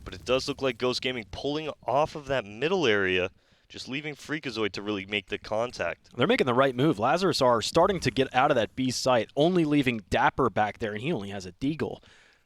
But it does look like Ghost Gaming pulling off of that middle area, just leaving Freakazoid to really make the contact. They're making the right move. Lazarus are starting to get out of that B site, only leaving Dapper back there, and he only has a Deagle.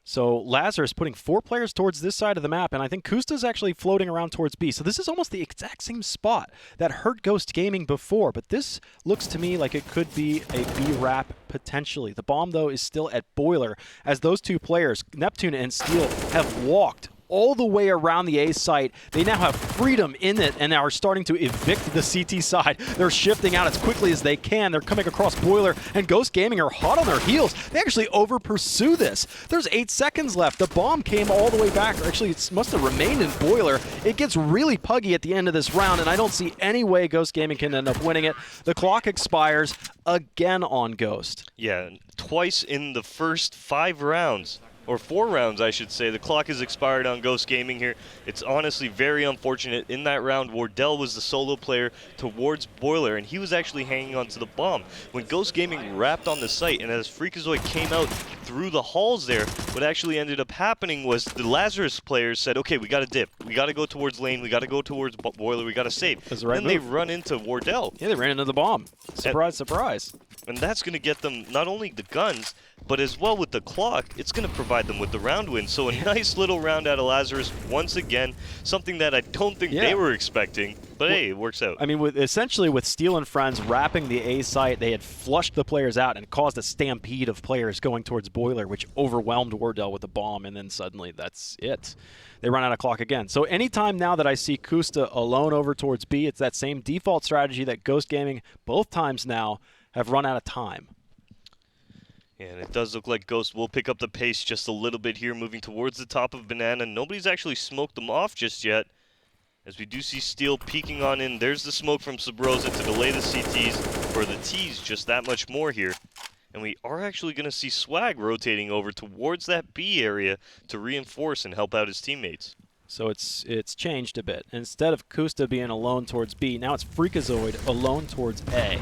So Lazarus putting 4 players towards this side of the map, and I think Kusta's actually floating around towards B. So this is almost the exact same spot that hurt Ghost Gaming before, but this looks to me like it could be a B-Wrap potentially. The bomb, though, is still at Boiler, as those 2 players, Neptune and Steel, have walked all the way around the A site. They now have freedom in it and are starting to evict the CT side. They're shifting out as quickly as they can. They're coming across Boiler, and Ghost Gaming are hot on their heels. They actually over-pursue this. There's 8 seconds left. The bomb came all the way back. Or actually, it must have remained in Boiler. It gets really puggy at the end of this round, and I don't see any way Ghost Gaming can end up winning it. The clock expires again on Ghost. Yeah, twice in the first 5 rounds. Or 4 rounds, I should say. The clock has expired on Ghost Gaming here. It's honestly very unfortunate. In that round, Wardell was the solo player towards Boiler, and he was actually hanging onto the bomb. When Ghost Gaming wrapped on the site, and as Freakazoid came out through the halls there, what actually ended up happening was the Lazarus players said, okay, we got to dip. We got to go towards lane. We got to go towards Boiler. We got to save. That's the right then move. They run into Wardell. Yeah, they ran into the bomb. Surprise, surprise. And that's going to get them not only the guns, but as well with the clock, it's going to provide them with the round win. So a nice little round out of Lazarus once again, something that I don't think they were expecting. But hey, it works out. I mean, essentially with Steel and Friends wrapping the A site, they had flushed the players out and caused a stampede of players going towards Boiler, which overwhelmed Wardell with the bomb, and then suddenly that's it. They run out of clock again. So anytime now that I see Kusta alone over towards B, it's that same default strategy that Ghost Gaming both times now have run out of time. And it does look like Ghost will pick up the pace just a little bit here, moving towards the top of Banana. Nobody's actually smoked them off just yet, as we do see Steel peeking on in. There's the smoke from Sabrosa to delay the CTs, for the T's just that much more here. And we are actually going to see Swag rotating over towards that B area to reinforce and help out his teammates. So it's changed a bit. Instead of Kusta being alone towards B, now it's Freakazoid alone towards A.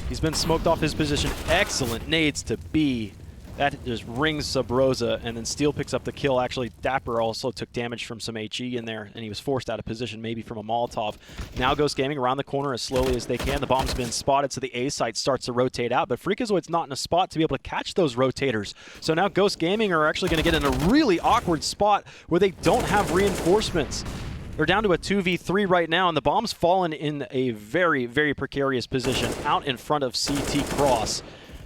He's been smoked off his position. Excellent nades to B. That just rings Sabrosa, and then Steel picks up the kill. Actually, Dapper also took damage from some HE in there, and he was forced out of position, maybe from a Molotov. Now Ghost Gaming around the corner as slowly as they can. The bomb's been spotted, so the A site starts to rotate out, but Freakazoid's not in a spot to be able to catch those rotators. So now Ghost Gaming are actually going to get in a really awkward spot where they don't have reinforcements. They're down to a 2v3 right now, and the bomb's fallen in a very, very precarious position out in front of CT Cross.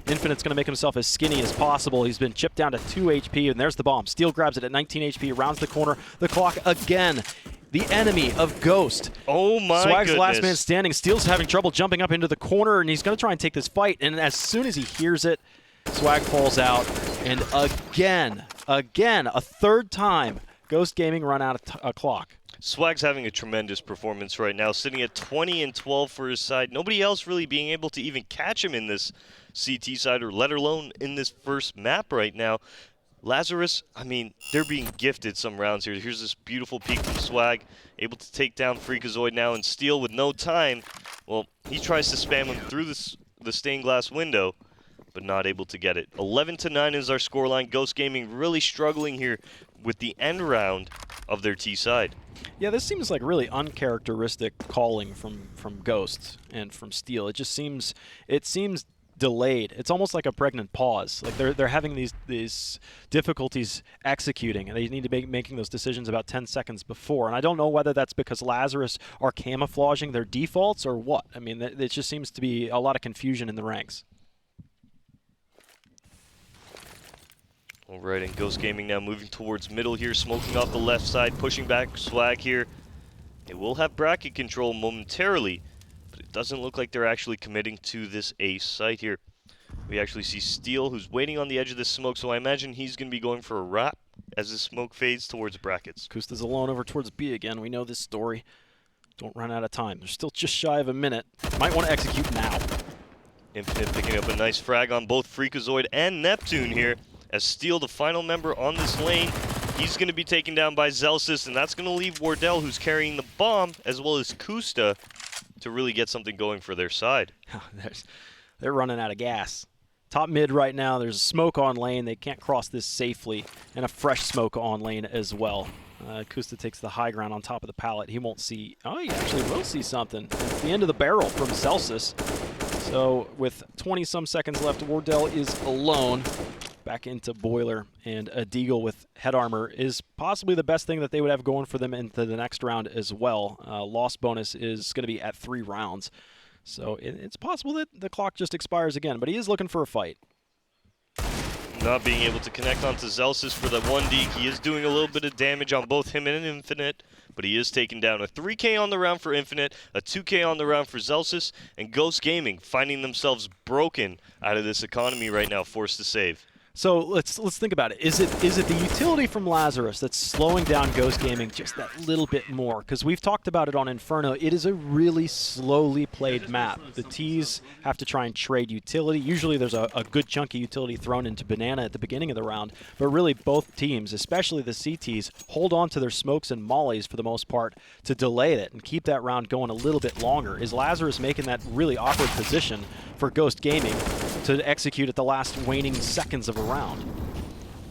Infinite's going to make himself as skinny as possible. He's been chipped down to 2 HP, and there's the bomb. Steel grabs it at 19 HP, rounds the corner. The clock again. The enemy of Ghost. Oh my Swag's goodness. last man standing. Steel's having trouble jumping up into the corner, and he's going to try and take this fight. And as soon as he hears it, Swag falls out. And again, a third time, Ghost Gaming run out of clock. Swag's having a tremendous performance right now, sitting at 20 and 12 for his side. Nobody else really being able to even catch him in this CT side, or let alone in this first map right now. Lazarus, I mean, they're being gifted some rounds here. Here's this beautiful peek from Swag, able to take down Freakazoid now, and Steel with no time. Well, he tries to spam him through the stained glass window, but not able to get it. 11-9 is our scoreline. Ghost Gaming really struggling here with the end round of their T side. Yeah, this seems like really uncharacteristic calling from Ghost and from Steel. It seems delayed. It's almost like a pregnant pause. Like they're having these difficulties executing, and they need to be making those decisions about 10 seconds before. And I don't know whether that's because Lazarus are camouflaging their defaults or what. I mean, it just seems to be a lot of confusion in the ranks. All right, and Ghost Gaming now moving towards middle here, smoking off the left side, pushing back Swag here. They will have bracket control momentarily, but it doesn't look like they're actually committing to this A site here. We actually see Steel, who's waiting on the edge of this smoke, so I imagine he's going to be going for a wrap as the smoke fades towards brackets. Kusta's alone over towards B again. We know this story. Don't run out of time. They're still just shy of a minute. Might want to execute now. Infinite picking up a nice frag on both Freakazoid and Neptune here, as Steel, the final member on this lane, he's going to be taken down by Zelsis, and that's going to leave Wardell, who's carrying the bomb, as well as Kusta, to really get something going for their side. They're running out of gas. Top mid right now, there's smoke on lane. They can't cross this safely, and a fresh smoke on lane as well. Kusta takes the high ground on top of the pallet. He won't see... Oh, he actually will see something. It's the end of the barrel from Zelsis. So with 20-some seconds left, Wardell is alone. Back into Boiler, and a Deagle with head armor is possibly the best thing that they would have going for them into the next round as well. Loss bonus is going to be at 3 rounds. So it's possible that the clock just expires again, but he is looking for a fight. Not being able to connect onto Zelsis for the 1D. He is doing a little bit of damage on both him and Infinite, but he is taken down. A 3K on the round for Infinite, a 2K on the round for Zelsis, and Ghost Gaming finding themselves broken out of this economy right now, forced to save. So let's think about it. Is it the utility from Lazarus that's slowing down Ghost Gaming just that little bit more? Because we've talked about it on Inferno. It is a really slowly played map. The T's have to try and trade utility. Usually there's a good chunk of utility thrown into Banana at the beginning of the round, but really both teams, especially the CTs, hold on to their smokes and mollies for the most part to delay it and keep that round going a little bit longer. Is Lazarus making that really awkward position for Ghost Gaming to execute at the last waning seconds of a round?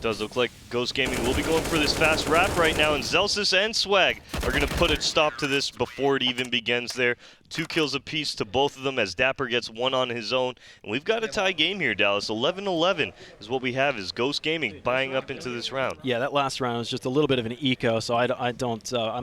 Does look like Ghost Gaming will be going for this fast wrap right now, and Zelsis and Swag are going to put a stop to this before it even begins there. 2 kills apiece to both of them as Dapper gets 1 on his own. And we've got a tie game here, Dallas. 11-11 is what we have, is Ghost Gaming buying up into this round. Yeah, that last round was just a little bit of an eco, so I'm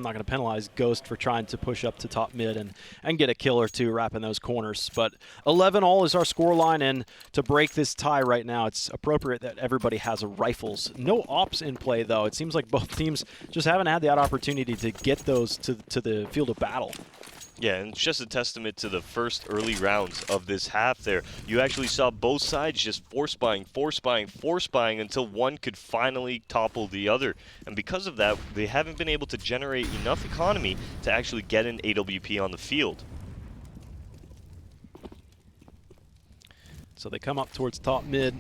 not going to penalize Ghost for trying to push up to top mid and get a kill or 2 wrapping those corners. But 11-all is our scoreline, and to break this tie right now, it's appropriate that everybody has rifles. No ops in play, though. It seems like both teams just haven't had that opportunity to get those to the field of battle. Yeah, and it's just a testament to the first early rounds of this half there. You actually saw both sides just force buying until one could finally topple the other. And because of that, they haven't been able to generate enough economy to actually get an AWP on the field. So they come up towards top mid.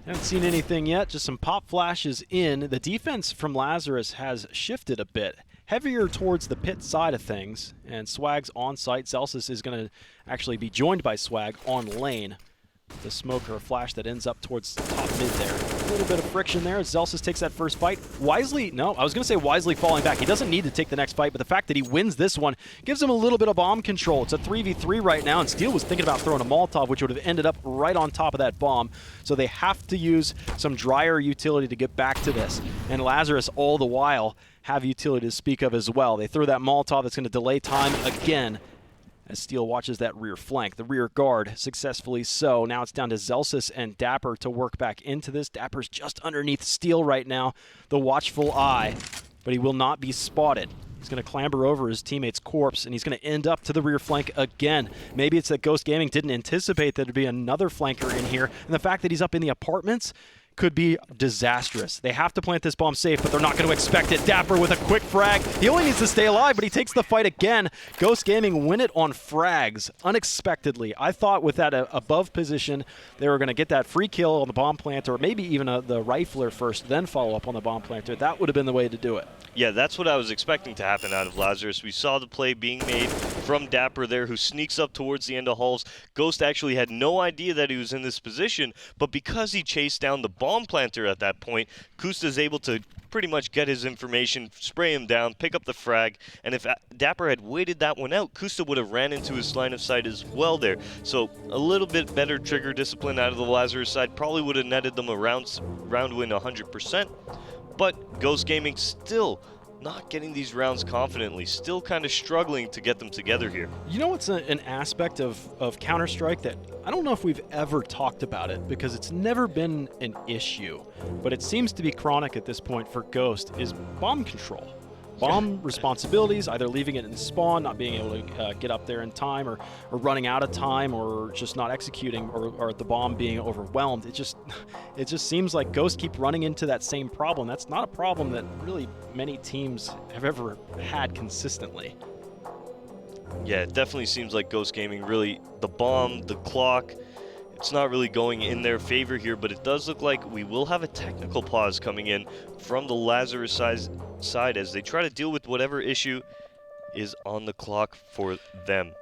Haven't seen anything yet, just some pop flashes in. The defense from Lazarus has shifted a bit, heavier towards the pit side of things, and Swag's on site. Celsius is going to actually be joined by Swag on lane. The smoke or a flash that ends up towards top mid there. A little bit of friction there as Celsius takes that first fight. Wisely falling back. He doesn't need to take the next fight, but the fact that he wins this one gives him a little bit of bomb control. It's a 3v3 right now, and Steel was thinking about throwing a Molotov, which would have ended up right on top of that bomb. So they have to use some drier utility to get back to this. And Lazarus, all the while, have utility to speak of as well. They throw that Molotov that's going to delay time again, as Steel watches that rear flank. The rear guard, successfully so. Now it's down to Celsius and Dapper to work back into this. Dapper's just underneath Steel right now, the watchful eye, but he will not be spotted. He's going to clamber over his teammate's corpse, and he's going to end up to the rear flank again. Maybe it's that Ghost Gaming didn't anticipate that there'd be another flanker in here, and the fact that he's up in the apartments could be disastrous. They have to plant this bomb safe, but they're not going to expect it. Dapper with a quick frag. He only needs to stay alive, but he takes the fight again. Ghost Gaming win it on frags unexpectedly. I thought with that above position, they were going to get that free kill on the bomb planter, or maybe even the rifler first, then follow up on the bomb planter. That would have been the way to do it. Yeah, that's what I was expecting to happen out of Lazarus. We saw the play being made from Dapper there, who sneaks up towards the end of halls. Ghost actually had no idea that he was in this position, but because he chased down the bomb planter at that point, Kusta's able to pretty much get his information, spray him down, pick up the frag, and if Dapper had waited that one out, Kusta would have ran into his line of sight as well there. So a little bit better trigger discipline out of the Lazarus side probably would have netted them a round win 100%. But Ghost Gaming still not getting these rounds confidently, still kind of struggling to get them together here. You know what's an aspect of Counter-Strike that I don't know if we've ever talked about it, because it's never been an issue, but it seems to be chronic at this point for Ghost, is bomb control. Bomb responsibilities, either leaving it in spawn, not being able to get up there in time, or running out of time, or just not executing, or the bomb being overwhelmed. It just seems like Ghost keep running into that same problem. That's not a problem that really many teams have ever had consistently. Yeah, it definitely seems like Ghost Gaming really, the bomb, the clock, it's not really going in their favor here, but it does look like we will have a technical pause coming in from the Lazarus side as they try to deal with whatever issue is on the clock for them.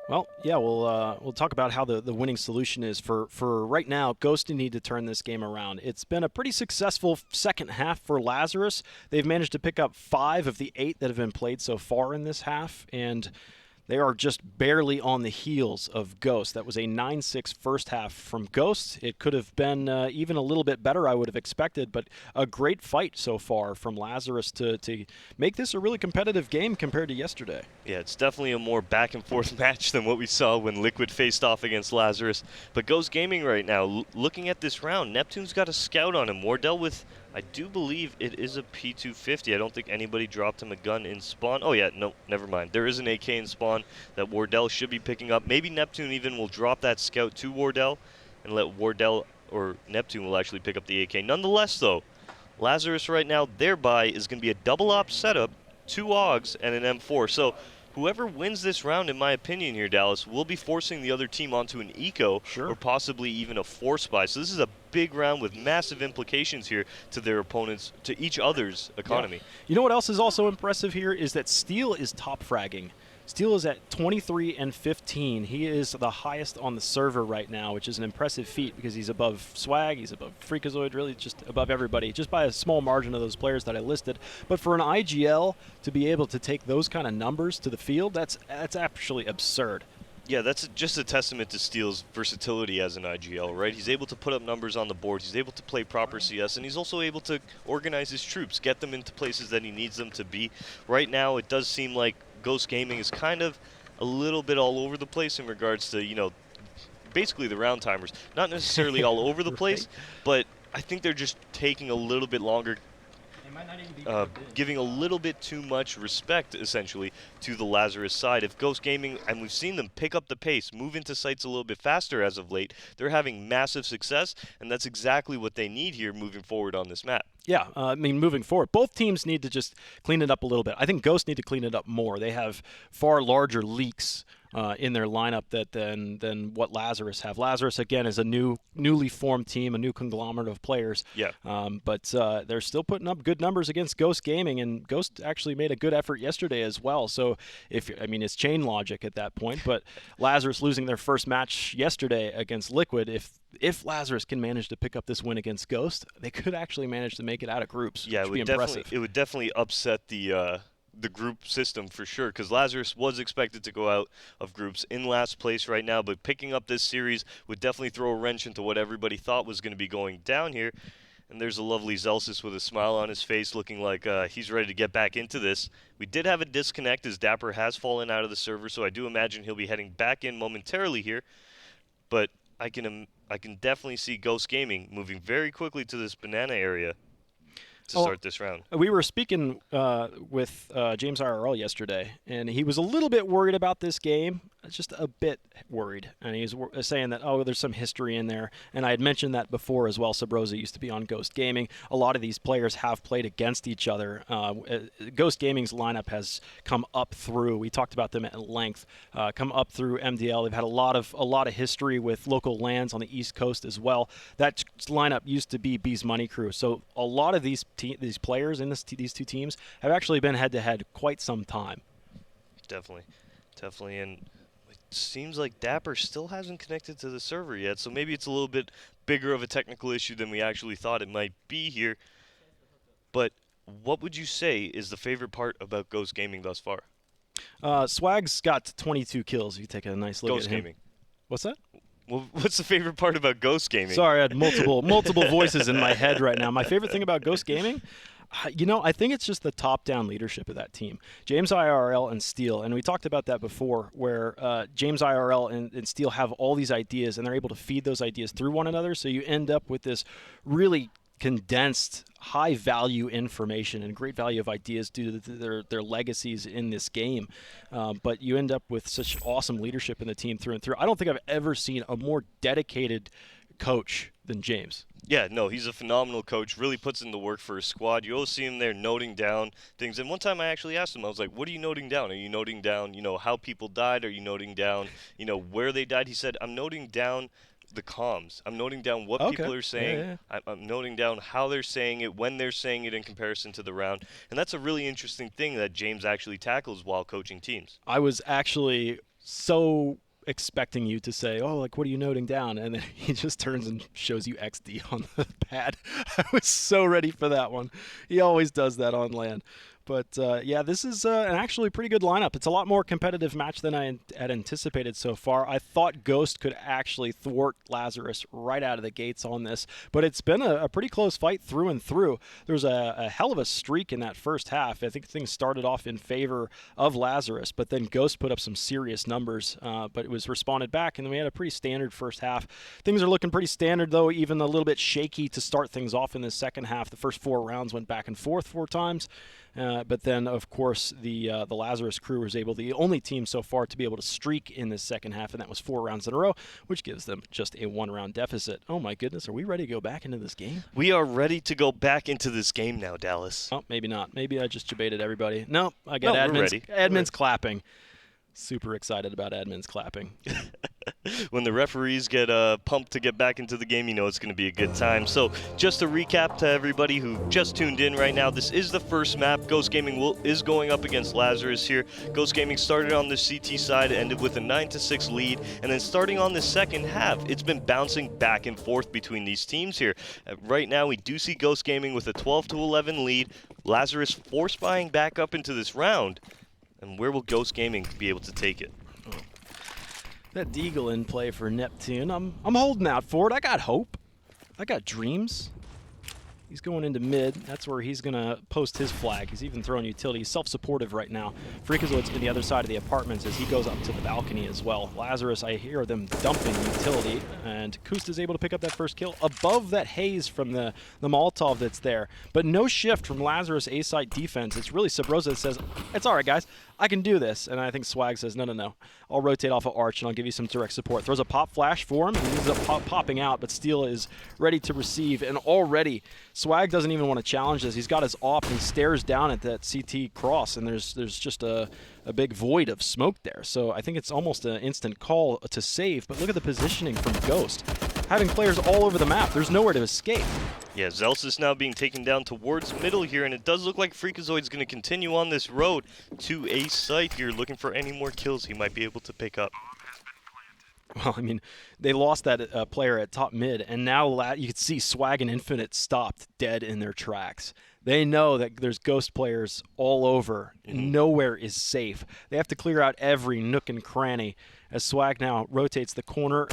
Well, yeah, we'll talk about how the winning solution is. For right now, Ghost need to turn this game around. It's been a pretty successful second half for Lazarus. They've managed to pick up 5 of the 8 that have been played so far in this half, and they are just barely on the heels of Ghost. That was a 9-6 first half from Ghost. It could have been even a little bit better, I would have expected, but a great fight so far from Lazarus to make this a really competitive game compared to yesterday. Yeah, it's definitely a more back-and-forth match than what we saw when Liquid faced off against Lazarus. But Ghost Gaming right now, looking at this round, Neptune's got a scout on him. Wardell with, I do believe it is a P250. I don't think anybody dropped him a gun in spawn. Oh yeah, no, never mind. There is an AK in spawn that Wardell should be picking up. Maybe Neptune even will drop that scout to Wardell and let Wardell or Neptune will actually pick up the AK. Nonetheless though, Lazarus right now, thereby is going to be a double op setup, 2 AUGs and an M4. So whoever wins this round, in my opinion here, Dallas, will be forcing the other team onto an eco, or possibly even a force buy. So this is a big round with massive implications here to their opponents, to each other's economy. Yeah. You know what else is also impressive here is that Steel is top fragging. Steel is at 23 and 15. He is the highest on the server right now, which is an impressive feat because he's above Swag, he's above Freakazoid, really just above everybody, just by a small margin of those players that I listed. But for an IGL to be able to take those kind of numbers to the field, that's actually absurd. Yeah, that's just a testament to Steel's versatility as an IGL, right? He's able to put up numbers on the board, he's able to play proper CS, and he's also able to organize his troops, get them into places that he needs them to be. Right now, it does seem like Ghost Gaming is kind of a little bit all over the place in regards to, you know, basically the round timers. Not necessarily all over the place, but I think they're just taking a little bit longer giving a little bit too much respect, essentially, to the Lazarus side. If Ghost Gaming, and we've seen them pick up the pace, move into sites a little bit faster as of late, they're having massive success, and that's exactly what they need here moving forward on this map. Yeah, I mean, moving forward, both teams need to just clean it up a little bit. I think Ghost need to clean it up more. They have far larger leaks in their lineup than what Lazarus have. Lazarus, again, is a newly formed team, a new conglomerate of players. Yeah. But they're still putting up good numbers against Ghost Gaming, and Ghost actually made a good effort yesterday as well. So, it's chain logic at that point. But Lazarus losing their first match yesterday against Liquid, if Lazarus can manage to pick up this win against Ghost, they could actually manage to make it out of groups. Yeah, which it would definitely upset the group system for sure, because Lazarus was expected to go out of groups in last place right now, but picking up this series would definitely throw a wrench into what everybody thought was going to be going down here. And there's a lovely Zelsis with a smile on his face, looking like he's ready to get back into this. We did have a disconnect as Dapper has fallen out of the server, so I do imagine he'll be heading back in momentarily here. But I can definitely see Ghost Gaming moving very quickly to this banana area to start this round. We were speaking with James IRL yesterday, and he was a little bit worried about this game, just a bit worried. And he was saying that, there's some history in there. And I had mentioned that before as well. Sabrosa used to be on Ghost Gaming. A lot of these players have played against each other. Ghost Gaming's lineup has come up through. We talked about them at length. Come up through MDL. They've had a lot of history with local lands on the East Coast as well. That lineup used to be B's Money Crew. So a lot of these players in these two teams have actually been head-to-head quite some time. Definitely. And it seems like Dapper still hasn't connected to the server yet, so maybe it's a little bit bigger of a technical issue than we actually thought it might be here. But what would you say is the favorite part about Ghost Gaming thus far? Swag's got 22 kills. You take a nice look Ghost at him. Gaming. What's that? Well, what's the favorite part about Ghost Gaming? Sorry, I had multiple voices in my head right now. My favorite thing about Ghost Gaming, I think it's just the top-down leadership of that team. James IRL and Steel, and we talked about that before, where James IRL and Steel have all these ideas, and they're able to feed those ideas through one another, so you end up with this really condensed, high-value information and great value of ideas due to their legacies in this game. But you end up with such awesome leadership in the team through and through. I don't think I've ever seen a more dedicated coach than James. Yeah, no, he's a phenomenal coach, really puts in the work for his squad. You always see him there noting down things. And one time I actually asked him, I was like, what are you noting down? Are you noting down, how people died? Are you noting down, where they died? He said, I'm noting down the comms. I'm noting down what people are saying. Yeah. I'm noting down how they're saying it, when they're saying it in comparison to the round. And that's a really interesting thing that James actually tackles while coaching teams. I was actually so expecting you to say, what are you noting down? And then he just turns and shows you XD on the pad. I was so ready for that one. He always does that on LAN. But, yeah, this is an actually pretty good lineup. It's a lot more competitive match than I had anticipated so far. I thought Ghost could actually thwart Lazarus right out of the gates on this. But it's been a pretty close fight through and through. There was a hell of a streak in that first half. I think things started off in favor of Lazarus, but then Ghost put up some serious numbers. But it was responded back, and then we had a pretty standard first half. Things are looking pretty standard, though, even a little bit shaky to start things off in the second half. The first 4 rounds went back and forth 4 times. But then, of course, the Lazarus crew was the only team so far to be able to streak in this second half, and that was 4 rounds in a row, which gives them just a 1-round deficit. Oh, my goodness. Are we ready to go back into this game? We are ready to go back into this game now, Dallas. Oh, maybe not. Maybe I just debated everybody. No, I got admins. Admins clapping. Super excited about admins clapping. When the referees get pumped to get back into the game, it's going to be a good time. So just to recap to everybody who just tuned in right now, this is the first map. Ghost Gaming is going up against Lazarus here. Ghost Gaming started on the CT side, ended with a 9-6 lead, and then starting on the second half, it's been bouncing back and forth between these teams here. Right now, we do see Ghost Gaming with a 12-11 lead. Lazarus force buying back up into this round. And where will Ghost Gaming be able to take it? That Deagle in play for Neptune. I'm holding out for it. I got hope. I got dreams. He's going into mid. That's where he's going to post his flag. He's even throwing utility. He's self-supportive right now. Freakazoid's in the other side of the apartments as he goes up to the balcony as well. Lazarus, I hear them dumping utility, and Kust is able to pick up that first kill above that haze from the Molotov that's there. But no shift from Lazarus A-site defense. It's really Subrosa that says, it's all right, guys. I can do this. And I think Swag says, no. I'll rotate off of Arch, and I'll give you some direct support. Throws a pop flash for him. He ends up popping out, but Steel is ready to receive. And already, Swag doesn't even want to challenge this. He's got his AWP, and he stares down at that CT cross, and there's just a big void of smoke there. So I think it's almost an instant call to save. But look at the positioning from Ghost. Having players all over the map, there's nowhere to escape. Yeah, Zelsis now being taken down towards middle here, and it does look like Freakazoid's going to continue on this road to a site here, looking for any more kills he might be able to pick up. Well, I mean, they lost that player at top mid, and now you can see Swag and Infinite stopped dead in their tracks. They know that there's Ghost players all over. Nowhere is safe. They have to clear out every nook and cranny as Swag now rotates the corner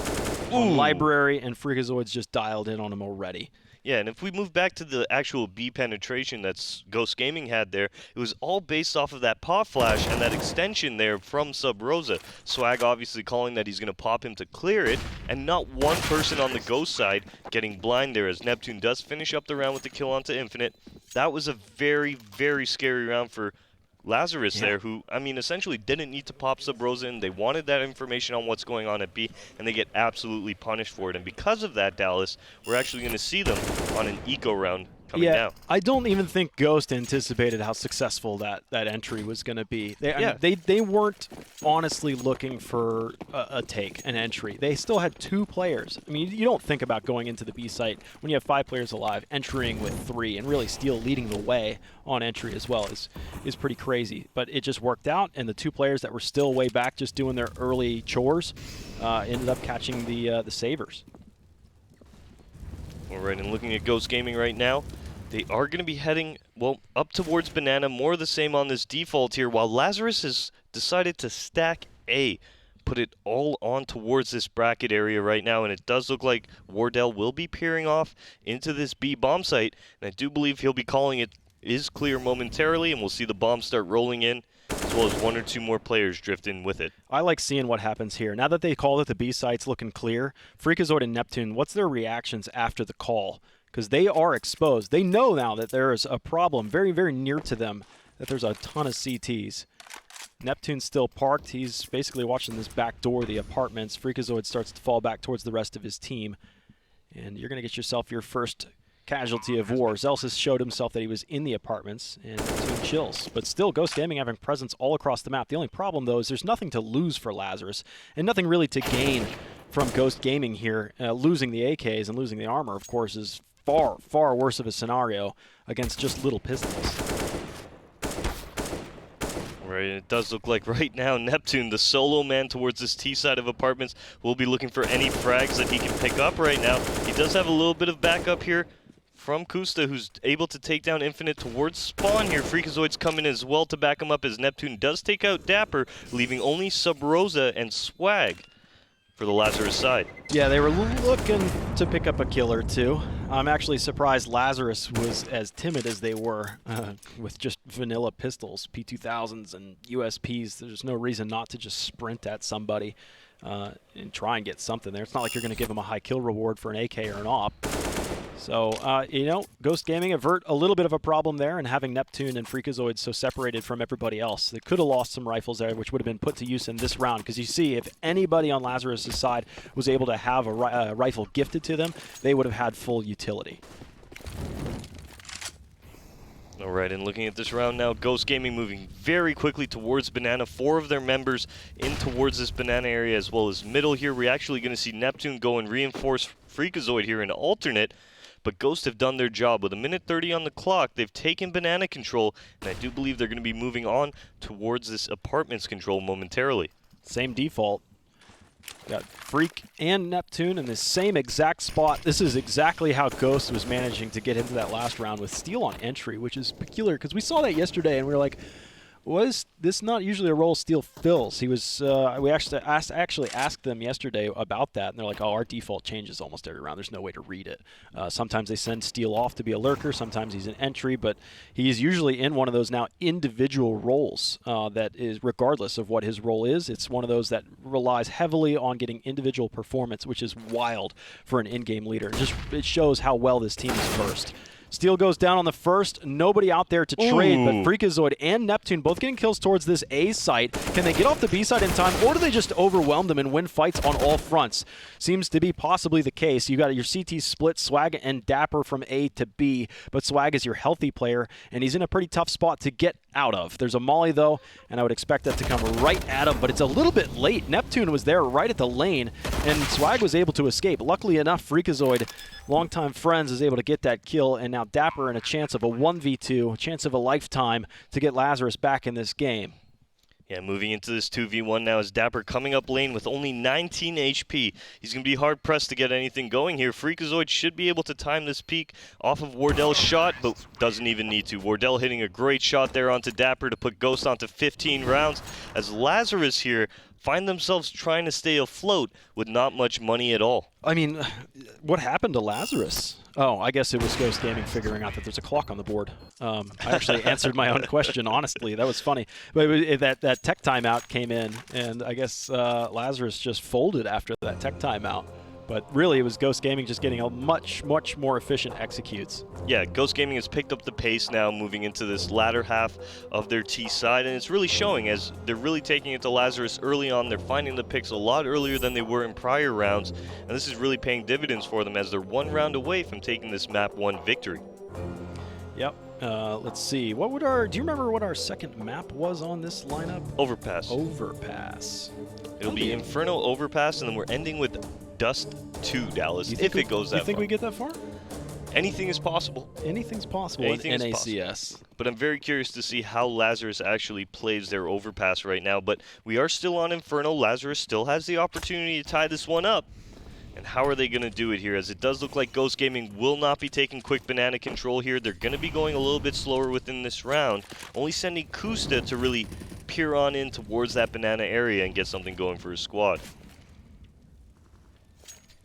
on Library, and Freakazoid's just dialed in on him already. Yeah, and if we move back to the actual B penetration that Ghost Gaming had there, it was all based off of that pop flash and that extension there from Sub Rosa. Swag obviously calling that he's going to pop him to clear it, and not one person on the Ghost side getting blind there as Neptune does finish up the round with the kill onto Infinite. That was a very, very scary round for Lazarus there, who, I mean, essentially didn't need to pop Sub Rosa in. They wanted that information on what's going on at B, and they get absolutely punished for it. And because of that, Dallas, we're actually going to see them on an eco round coming down. I don't even think Ghost anticipated how successful that entry was going to be. I mean, they weren't honestly looking for an entry. They still had 2 players. I mean, you don't think about going into the B site when you have 5 players alive, entering with 3, and really Steel leading the way on entry as well is pretty crazy. But it just worked out, and the 2 players that were still way back just doing their early chores ended up catching the savers. All right, and looking at Ghost Gaming right now, they are going to be heading, well, up towards Banana, more of the same on this default here, while Lazarus has decided to stack A, put it all on towards this bracket area right now, and it does look like Wardell will be peering off into this B bomb site, and I do believe he'll be calling it is clear momentarily, and we'll see the bombs start rolling in, as well as 1 or 2 more players drift in with it. I like seeing what happens here. Now that they called it the B site's looking clear, Freakazoid and Neptune, what's their reactions after the call? Because they are exposed. They know now that there is a problem very, very near to them, that there's a ton of CTs. Neptune's still parked. He's basically watching this back door of the apartments. Freakazoid starts to fall back towards the rest of his team. And you're going to get yourself your first casualty of war. Zelsis showed himself that he was in the apartments, and Neptune chills. But still, Ghost Gaming having presence all across the map. The only problem, though, is there's nothing to lose for Lazarus, and nothing really to gain from Ghost Gaming here. Losing the AKs and losing the armor, of course, is far, far worse of a scenario against just little pistols. Right, it does look like right now Neptune, the solo man towards this T side of apartments, will be looking for any frags that he can pick up right now. He does have a little bit of backup here from Kusta, who's able to take down Infinite towards spawn here. Freakazoid's coming as well to back him up as Neptune does take out Dapper, leaving only Sub Rosa and Swag for the Lazarus side. Yeah, they were looking to pick up a kill or 2. I'm actually surprised Lazarus was as timid as they were with just vanilla pistols, P2000s and USPs. There's no reason not to just sprint at somebody and try and get something there. It's not like you're going to give them a high kill reward for an AK or an AWP. So, you know, Ghost Gaming avert a little bit of a problem there, and having Neptune and Freakazoid so separated from everybody else. They could have lost some rifles there, which would have been put to use in this round, because you see, if anybody on Lazarus' side was able to have a rifle gifted to them, they would have had full utility. All right, and looking at this round now, Ghost Gaming moving very quickly towards Banana. 4 of their members in towards this Banana area, as well as middle here. We're actually going to see Neptune go and reinforce Freakazoid here in alternate. But Ghost have done their job. With 1:30 on the clock, they've taken Banana control, and I do believe they're going to be moving on towards this apartments control momentarily. Same default. Got Freak and Neptune in the same exact spot. This is exactly how Ghost was managing to get into that last round with Steel on entry, which is peculiar, because we saw that yesterday, and we were like, Was this not usually a role Steel fills? He was. We actually asked them yesterday about that, and they're like, "Oh, our default changes almost every round. There's no way to read it." Sometimes they send Steel off to be a lurker. Sometimes he's an entry, but he's usually in one of those now individual roles that is regardless of what his role is. It's one of those that relies heavily on getting individual performance, which is wild for an in-game leader. It shows how well this team is versed. Steel goes down on the first. Nobody out there to trade, but Freakazoid and Neptune both getting kills towards this A site. Can they get off the B side in time, or do they just overwhelm them and win fights on all fronts? Seems to be possibly the case. You got your CT split, Swag and Dapper from A to B, but Swag is your healthy player, and he's in a pretty tough spot to get out of. There's a molly, though, and I would expect that to come right at him, but it's a little bit late. Neptune was there right at the lane, and Swag was able to escape. Luckily enough, Freakazoid, longtime friends, is able to get that kill, and now Dapper in a chance of a 1v2, a chance of a lifetime to get Lazarus back in this game. Yeah, moving into this 2v1 now is Dapper coming up lane with only 19 HP. He's going to be hard-pressed to get anything going here. Freakazoid should be able to time this peek off of Wardell's shot, but doesn't even need to. Wardell hitting a great shot there onto Dapper to put Ghost onto 15 rounds, as Lazarus here find themselves trying to stay afloat with not much money at all. I mean, what happened to Lazarus? Oh, I guess it was Ghost Gaming figuring out that there's a clock on the board. I actually answered my own question, honestly. That was funny. But that tech timeout came in, and I guess Lazarus just folded after that tech timeout. But really, it was Ghost Gaming just getting a much more efficient executes. Yeah, Ghost Gaming has picked up the pace now, moving into this latter half of their T side, and it's really showing as they're really taking it to Lazarus early on. They're finding the picks a lot earlier than they were in prior rounds, and this is really paying dividends for them as they're one round away from taking this map 1 victory. Yep. Let's see. Do you remember what our second map was on this lineup? Overpass. Overpass. It'll be Inferno, Overpass, and then we're ending with Dust 2, Dallas, if it goes that far. You think we get that far? Anything is possible. Anything's possible Anything in is NACS. possible. But I'm very curious to see how Lazarus actually plays their Overpass right now. But we are still on Inferno. Lazarus still has the opportunity to tie this one up. And how are they going to do it here? As it does look like Ghost Gaming will not be taking quick banana control here. They're going to be going a little bit slower within this round. Only sending Kusta to really peer on in towards that banana area and get something going for his squad.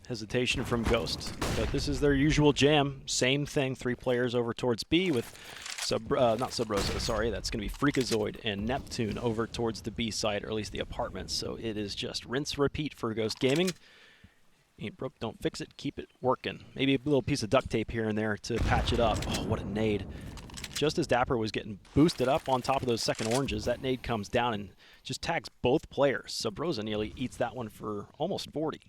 Hesitation from Ghost, but this is their usual jam. Same thing, 3 players over towards B with not Sub-Rosa, sorry, that's going to be Freakazoid and Neptune over towards the B side, or at least the apartments. So it is just rinse, repeat for Ghost Gaming. Ain't broke, don't fix it, keep it working. Maybe a little piece of duct tape here and there to patch it up. Oh, what a nade. Just as Dapper was getting boosted up on top of those second oranges, that nade comes down and just tags both players. Sub-Rosa nearly eats that one for almost 40.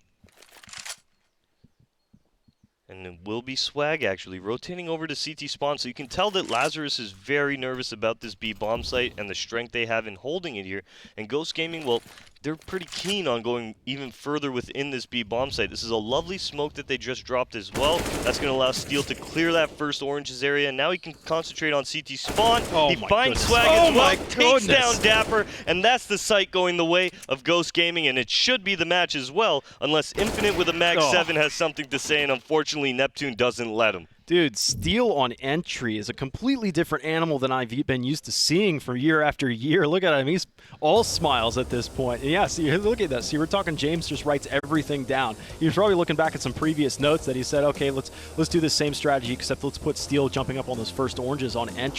And it will be Swag, actually, rotating over to CT spawn. So you can tell that Lazarus is very nervous about this B bomb site and the strength they have in holding it here. And Ghost Gaming, well, they're pretty keen on going even further within this B bomb site. This is a lovely smoke that they just dropped as well. That's going to allow Steel to clear that first oranges area. And now he can concentrate on CT spawn. He finds Swag as well, takes down Dapper. And that's the site going the way of Ghost Gaming. And it should be the match as well, unless Infinite with a Mag 7 has something to say. And unfortunately, Neptune doesn't let him. Dude, Steel on entry is a completely different animal than I've been used to seeing for year after year. Look at him. He's all smiles at this point. And yeah, see, look at that. See, we're talking James just writes everything down. He was probably looking back at some previous notes that he said, okay, let's do the same strategy, except let's put Steel jumping up on those first oranges on entry.